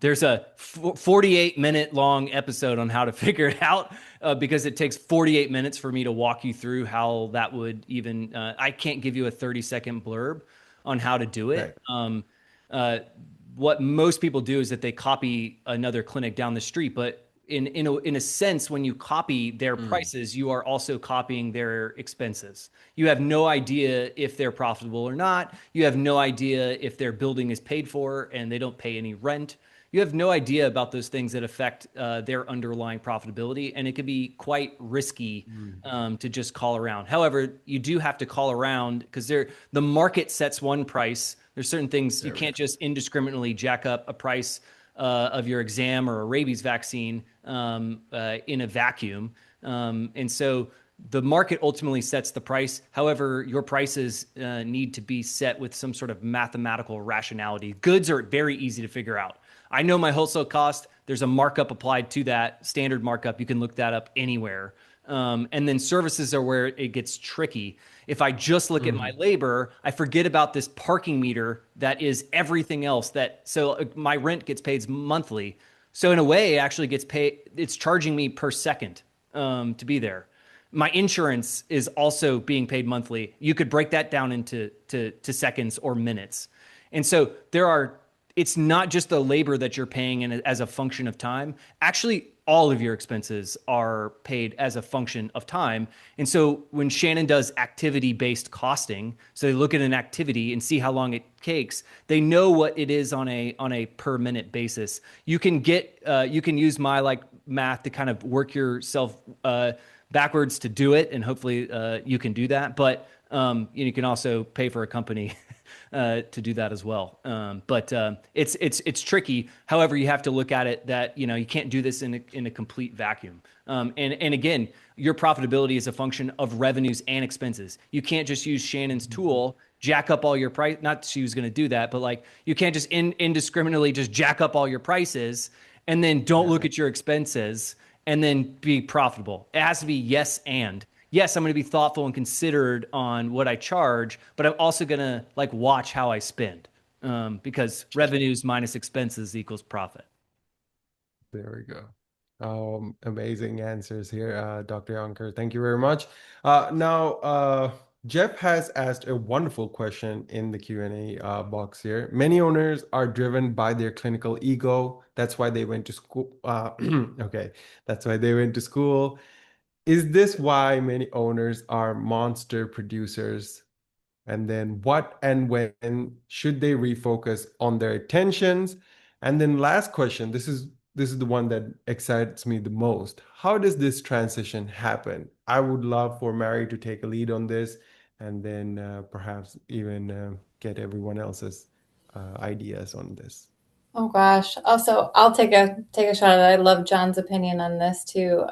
there's a 48-minute long episode on how to figure it out, because it takes 48 minutes for me to walk you through how that would even. I can't give you a 30-second blurb on how to do it. Right. What most people do is that they copy another clinic down the street, but in a sense, when you copy their prices, you are also copying their expenses. You have no idea if they're profitable or not. You have no idea if their building is paid for and they don't pay any rent. You have no idea about those things that affect their underlying profitability, and it can be quite risky to just call around. However, you do have to call around because the market sets one price. There's certain things you can't just indiscriminately jack up a price of your exam or a rabies vaccine in a vacuum. And so the market ultimately sets the price. However, your prices need to be set with some sort of mathematical rationality. Goods are very easy to figure out. I know my wholesale cost. There's a markup applied to that, standard markup. You can look that up anywhere. And then services are where it gets tricky. If I just look at my labor, I forget about this parking meter that is everything else. So my rent gets paid monthly. So in a way, it actually gets paid. It's charging me per second to be there. My insurance is also being paid monthly. You could break that down into seconds or minutes. And so it's not just the labor that you're paying as a function of time. Actually, all of your expenses are paid as a function of time. And so when Shannon does activity-based costing, so they look at an activity and see how long it takes, they know what it is on a per minute basis. You can use my math to kind of work yourself backwards to do it, and hopefully you can do that. But you can also pay for a company to do that as well. But it's tricky. However, you have to look at it that you can't do this in a complete vacuum. And again, your profitability is a function of revenues and expenses. You can't just use Shannon's tool, jack up all your price. Not that she was going to do that, but you can't just indiscriminately just jack up all your prices and then don't look at your expenses and then be profitable. It has to be yes and. Yes, I'm going to be thoughtful and considered on what I charge, but I'm also going to watch how I spend because revenues minus expenses equals profit. There we go. Amazing answers here, Dr. Yonker. Thank you very much. Now, Jeff has asked a wonderful question in the Q&A box here. Many owners are driven by their clinical ego. That's why they went to school. Okay, that's why they went to school. Is this why many owners are monster producers? And then what and when should they refocus on their attentions? And then last question, this is the one that excites me the most. How does this transition happen? I would love for Mary to take a lead on this and then perhaps even get everyone else's ideas on this. Oh gosh. Also, I'll take a shot at it. I love John's opinion on this too.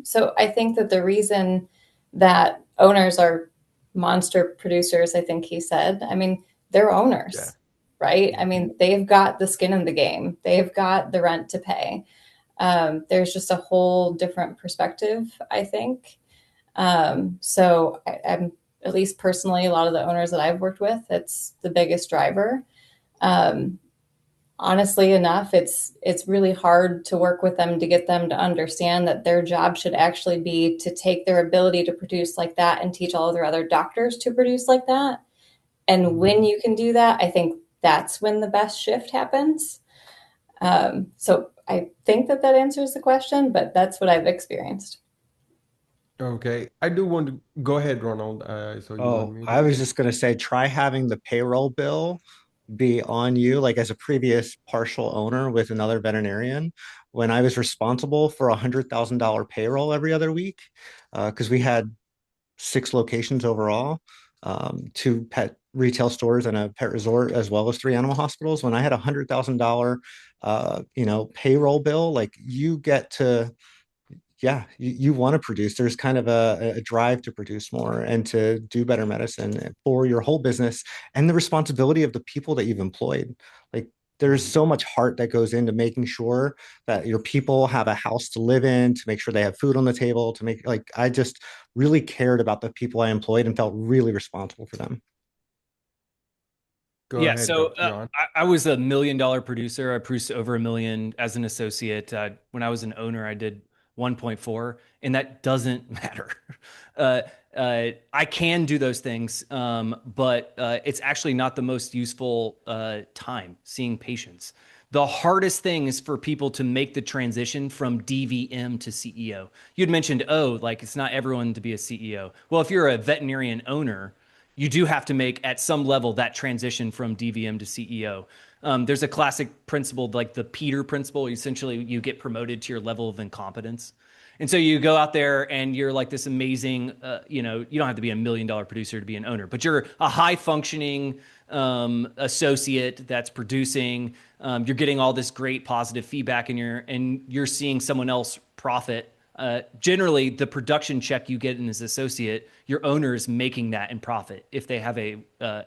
So I think that the reason that owners are monster producers, I think he said, I mean, they're owners, right? I mean, they've got the skin in the game. They've got the rent to pay. There's just a whole different perspective, I think. So I'm, at least personally, a lot of the owners that I've worked with, it's the biggest driver. Honestly enough, it's really hard to work with them to get them to understand that their job should actually be to take their ability to produce like that and teach all of their other doctors to produce like that. And when you can do that, I think that's when the best shift happens. So I think that answers the question, but that's what I've experienced. Okay, I do want to go ahead, Ronald. So I was just going to say, try having the payroll bill be on you, like as a previous partial owner with another veterinarian, when I was responsible for $100,000 payroll every other week, because we had 6 locations overall, 2 pet retail stores and a pet resort, as well as 3 animal hospitals. When I had $100,000, payroll bill, like you get to, you want to produce. There's kind of a drive to produce more and to do better medicine for your whole business and the responsibility of the people that you've employed. Like there's so much heart that goes into making sure that your people have a house to live in, to make sure they have food on the table, to make, I just really cared about the people I employed and felt really responsible for them. Go ahead, so John. I was $1 million producer. I produced over $1 million as an associate. When I was an owner, I did 1.4, and that doesn't matter. I can do those things, but it's actually not the most useful time seeing patients. The hardest thing is for people to make the transition from DVM to CEO. You'd mentioned, it's not everyone to be a CEO. Well, if you're a veterinarian owner, you do have to make at some level that transition from DVM to CEO. There's a classic principle, like the Peter principle. Essentially, you get promoted to your level of incompetence. And so you go out there and you're like this amazing, you don't have to be $1 million producer to be an owner, but you're a high functioning associate that's producing. You're getting all this great positive feedback and you're seeing someone else profit. Generally, the production check you get in as associate, your owner is making that in profit if they have a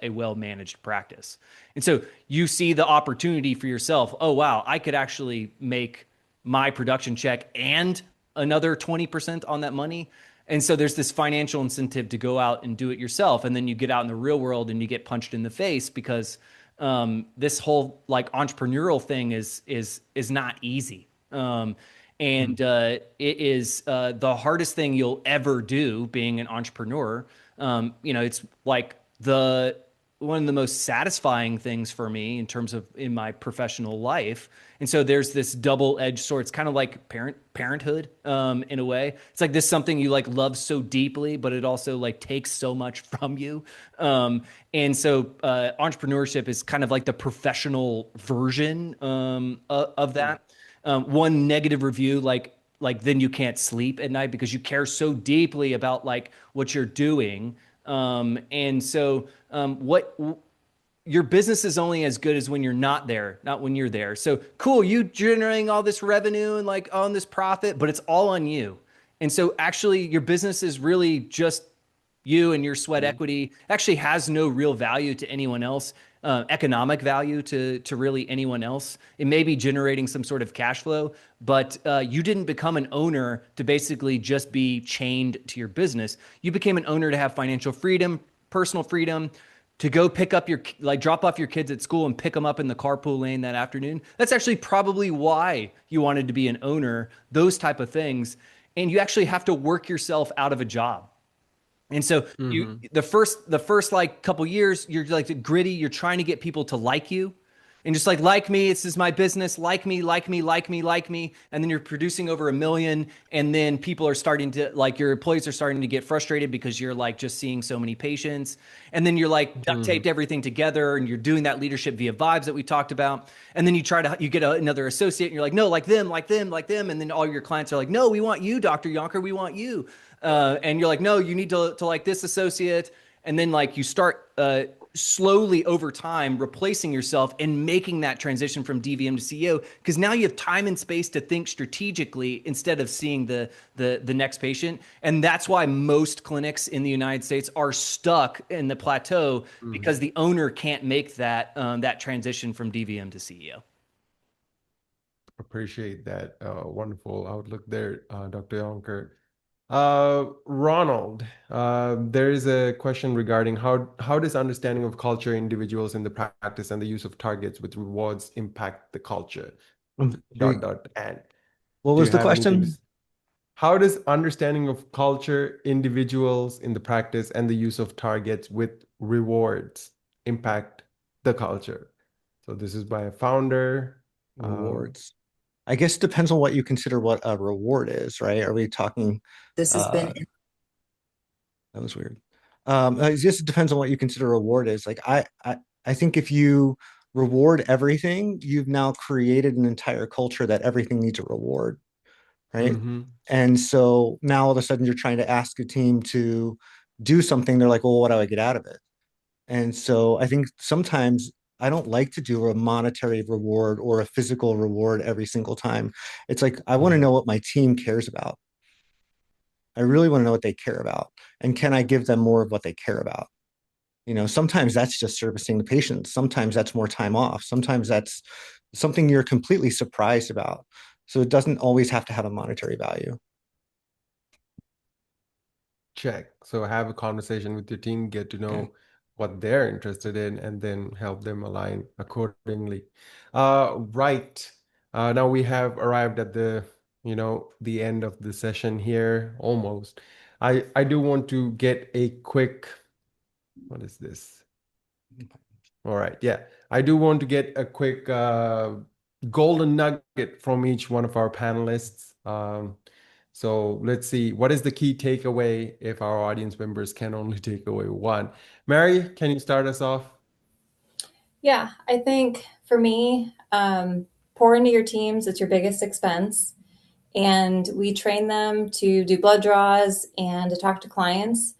well-managed practice. And so you see the opportunity for yourself. Oh, wow, I could actually make my production check and another 20% on that money. And so there's this financial incentive to go out and do it yourself. And then you get out in the real world and you get punched in the face because this whole like entrepreneurial thing is not easy. And it is the hardest thing you'll ever do being an entrepreneur. It's like one of the most satisfying things for me in terms of in my professional life. And so there's this double-edged sword. It's kind of like parenthood in a way. It's like this something you like love so deeply, but it also like takes so much from you. And so entrepreneurship is kind of like the professional version of that. One negative review, like then you can't sleep at night because you care so deeply about like what you're doing. And so your business is only as good as when you're not there, not when you're there. So cool, you generating all this revenue and like on this profit, but it's all on you. And so actually your business is really just you and your sweat equity, actually has no real value to anyone else, economic value to really anyone else. It may be generating some sort of cash flow, but you didn't become an owner to basically just be chained to your business. You became an owner to have financial freedom, personal freedom, to go pick up drop off your kids at school and pick them up in the carpool lane that afternoon. That's actually probably why you wanted to be an owner, those type of things. And you actually have to work yourself out of a job. And so the first like couple years, you're like gritty, you're trying to get people to like you. And just like me, this is my business, like me. And then you're producing over 1 million. And then people are starting to like, your employees are starting to get frustrated because you're like just seeing so many patients. And then you're like duct taped everything together and you're doing that leadership via vibes that we talked about. And then you get another associate and you're like, no, like them. And then all your clients are like, no, we want you, Dr. Yonker, we want you. And you're like, no, you need to like this associate. And then like you start slowly over time replacing yourself and making that transition from DVM to CEO, because now you have time and space to think strategically instead of seeing the next patient. And that's why most clinics in the United States are stuck in the plateau because the owner can't make that transition from DVM to CEO. Appreciate that. Wonderful outlook there, Dr. Yonker. Ronald, there is a question regarding how does understanding of culture, individuals in the practice, and the use of targets with rewards impact the culture? And what was the question? How does understanding of culture, individuals in the practice, and the use of targets with rewards impact the culture? So this is by a founder. Rewards. I guess it depends on what you consider what a reward is, right? Are we talking? This has been. That was weird. It just depends on what you consider a reward is. Like I think if you reward everything, you've now created an entire culture that everything needs a reward, right? And so now all of a sudden you're trying to ask a team to do something. They're like, well, what do I get out of it? And so I think sometimes I don't like to do a monetary reward or a physical reward every single time. It's like, I want to know what my team cares about. I really want to know what they care about. And can I give them more of what they care about? Sometimes that's just servicing the patient. Sometimes that's more time off. Sometimes that's something you're completely surprised about. So it doesn't always have to have a monetary value. Check. So have a conversation with your team, get to know what they're interested in, and then help them align accordingly. Right. Now we have arrived at the end of the session here, almost. I do want to get a quick, what is this? All right. Yeah. I do want to get a quick golden nugget from each one of our panelists. So let's see, what is the key takeaway if our audience members can only take away one? Mary, can you start us off? Yeah, I think for me, pour into your teams. It's your biggest expense. And we train them to do blood draws and to talk to clients,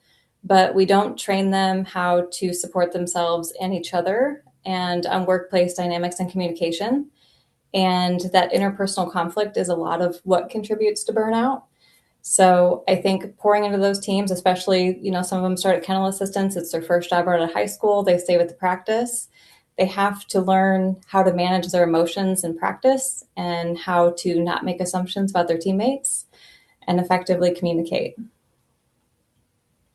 but we don't train them how to support themselves and each other and on workplace dynamics and communication. And that interpersonal conflict is a lot of what contributes to burnout. So I think pouring into those teams, especially, some of them start at kennel assistants. It's their first job out of high school. They stay with the practice. they have to learn how to manage their emotions in practice and how to not make assumptions about their teammates and effectively communicate.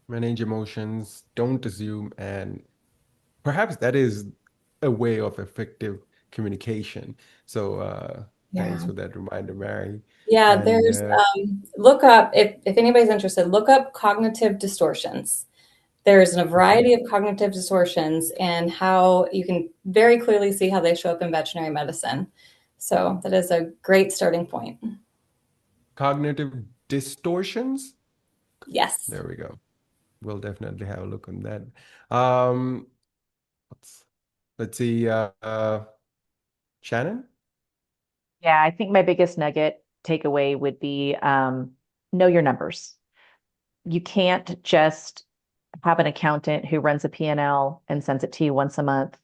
Manage emotions, don't assume, and perhaps that is a way of effective communication. So thanks Yeah. for that reminder, Mary. Yeah, And there's look up if anybody's interested, look up cognitive distortions. There's a variety of cognitive distortions and how you can very clearly see how they show up in veterinary medicine. So that is a great starting point. cognitive distortions. Yes. There we go. We'll definitely have a look on that. Um, let's see, Shannon. Yeah, I think my biggest nugget takeaway would be know your numbers. You can't just have an accountant who runs a P&L and sends it to you once a month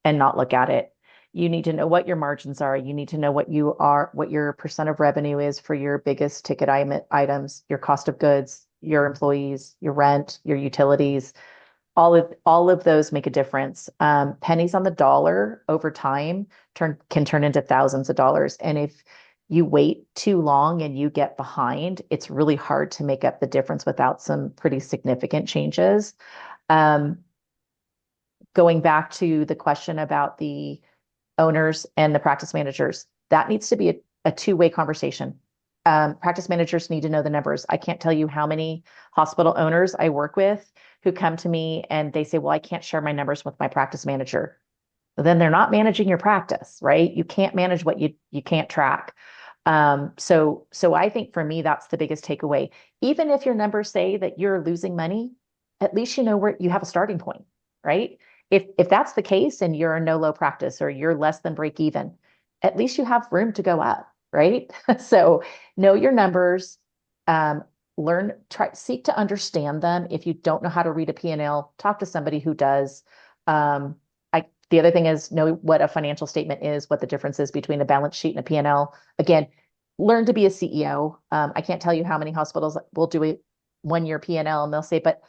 and not look at it. You need to know what your margins are. You need to know what your percent of revenue is for your biggest ticket items, your cost of goods, your employees, your rent, your utilities. All of those make a difference. Pennies on the dollar over time can turn into thousands of dollars. And if you wait too long and you get behind, it's really hard to make up the difference without some pretty significant changes. Um, Going back to the question about the owners and the practice managers, that needs to be a two-way conversation. Practice managers need to know the numbers. I can't tell you how many hospital owners I work with who come to me and they say, well, I can't share my numbers with my practice manager. Then they're not managing your practice, right? You can't manage what you can't track. So I think for me, that's the biggest takeaway. Even if your numbers say that you're losing money, at least you know where you have a starting point, right? If that's the case and you're a no low practice or you're less than break even, at least you have room to go up, right? So know your numbers, seek to understand them. If you don't know how to read a P&L, talk to somebody who does. The other thing is know what a financial statement is, what the difference is between a balance sheet and a P&L. Again, learn to be a CEO. I can't tell you how many hospitals will do a 1 year P&L and they'll say, but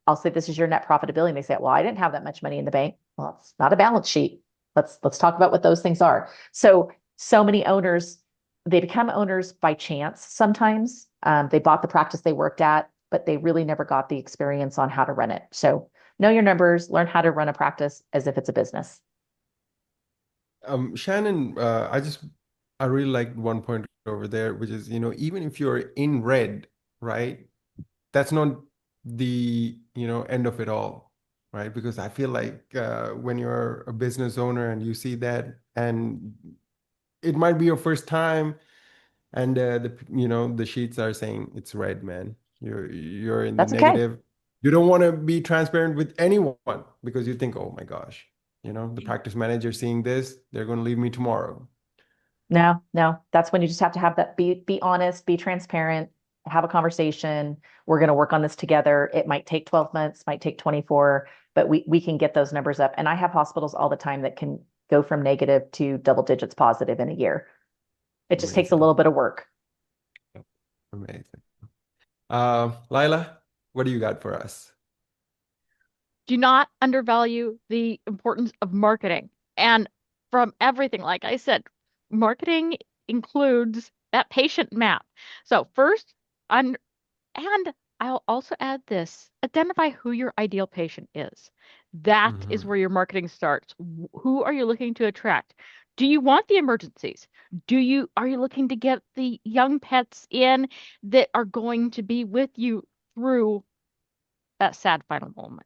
I'll say, this is your net profitability. And they say, well, I didn't have that much money in the bank. Well, it's not a balance sheet. Let's talk about what those things are. So many owners, they become owners by chance sometimes. They bought the practice they worked at, but they really never got the experience on how to run it. So know your numbers, learn how to run a practice as if it's a business. Shannon, I really like one point over there, which is, even if you're in red, right, that's not the, end of it all, right? Because I feel like when you're a business owner and you see that, and it might be your first time, and the sheets are saying it's red, man. You're in the That's okay. negative. You don't want to be transparent with anyone because you think, oh my gosh, the practice manager seeing this, they're going to leave me tomorrow. No, that's when you just have to have that, be honest, be transparent, have a conversation. We're going to work on this together. It might take 12 months, might take 24, but we can get those numbers up. And I have hospitals all the time that can go from negative to double digits positive in a year. It just takes a Amazing. little bit of work. Amazing. Lila, what do you got for us? Do not undervalue the importance of marketing. And from everything, like I said, marketing includes that patient map. So first, and I'll also add this, identify who your ideal patient is. That is where your marketing starts. Who are you looking to attract? Do you want the emergencies? Are you looking to get the young pets in that are going to be with you through that sad final moment?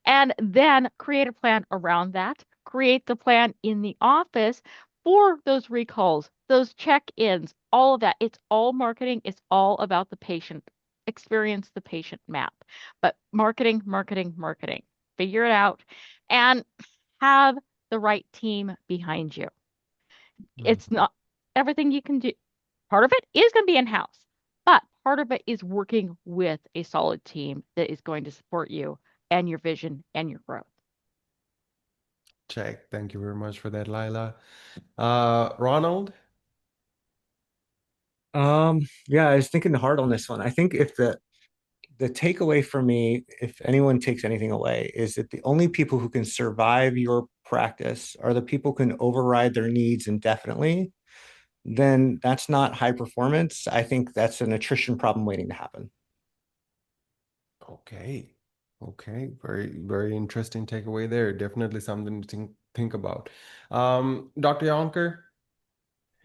And then create a plan around that. Create the plan in the office for those recalls, those check-ins, all of that. It's all marketing. It's all about the patient experience, the patient map. But marketing, marketing, marketing. Figure it out and have the right team behind you. It's not everything you can do. Part of it is going to be in-house, but part of it is working with a solid team that is going to support you and your vision and your growth. Check. Thank you very much for that, Lila. Ronald? Yeah, I was thinking hard on this one. I think if the takeaway for me, if anyone takes anything away, is that the only people who can survive your practice are the people who can override their needs indefinitely, then that's not high performance. I think that's an attrition problem waiting to happen. Okay. Okay. Very, very interesting takeaway there. Definitely something to think about. Dr. Yonker,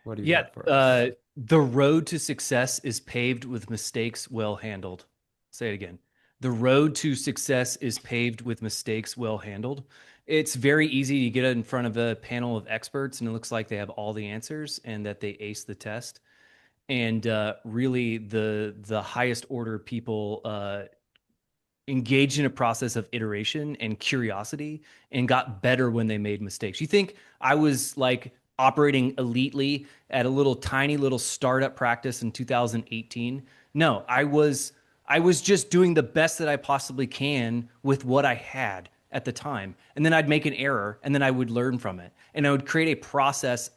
what do you Yeah, got for us? the road to success is paved with mistakes well handled. Say it again. The road to success is paved with mistakes well handled. It's very easy to get in front of a panel of experts and it looks like they have all the answers and that they ace the test. And really, the highest order people engaged in a process of iteration and curiosity and got better when they made mistakes. You think I was like operating elitely at a little tiny little startup practice in 2018? No, I was just doing the best that I possibly can with what I had at the time. And then I'd make an error and then I would learn from it. And I would create a process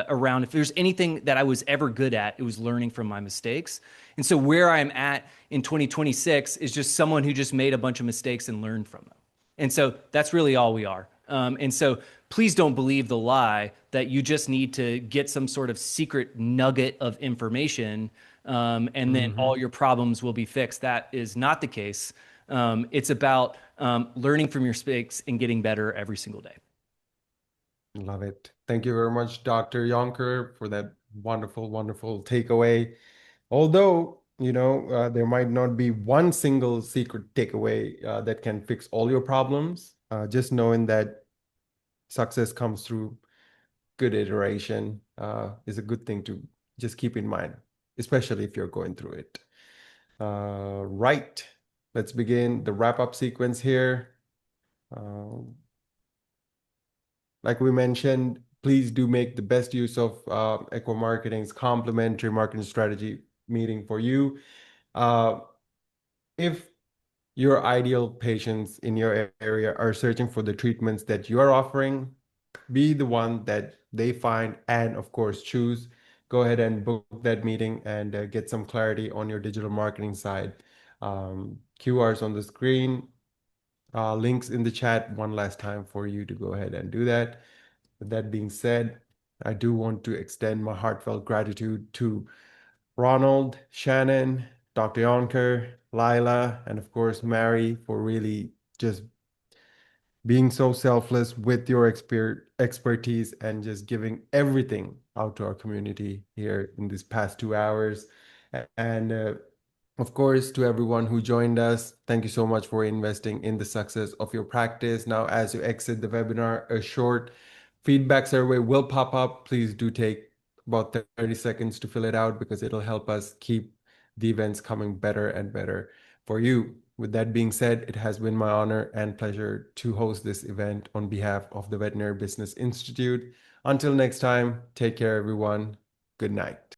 around if there's anything that I was ever good at, it was learning from my mistakes. And so where I'm at in 2026 is just someone who just made a bunch of mistakes and learned from them. And so that's really all we are. And so please don't believe the lie that you just need to get some sort of secret nugget of information and then all your problems will be fixed. That is not the case. It's about learning from your mistakes and getting better every single day. Love it. Thank you very much, Dr. Yonker, for that wonderful, wonderful takeaway. Although, there might not be one single secret takeaway that can fix all your problems, just knowing that success comes through good iteration is a good thing to just keep in mind, especially if you're going through it. Right. Let's begin the wrap-up sequence here. Like we mentioned, please do make the best use of Echo Marketing's complementary marketing strategy meeting for you. If your ideal patients in your area are searching for the treatments that you are offering, be the one that they find and, of course, choose. Go ahead and book that meeting and get some clarity on your digital marketing side. QRs on the screen, links in the chat one last time for you to go ahead and do that. With that being said, I do want to extend my heartfelt gratitude to Ronald, Shannon, Dr. Yonker, Lila, and of course, Mary for really just being so selfless with your expertise and just giving everything out to our community here in these past 2 hours. And of course, to everyone who joined us, thank you so much for investing in the success of your practice. Now, as you exit the webinar, a short feedback survey will pop up. Please do take about 30 seconds to fill it out because it'll help us keep the events coming better and better for you. With that being said, it has been my honor and pleasure to host this event on behalf of the Veterinary Business Institute. Until next time, take care, everyone. Good night.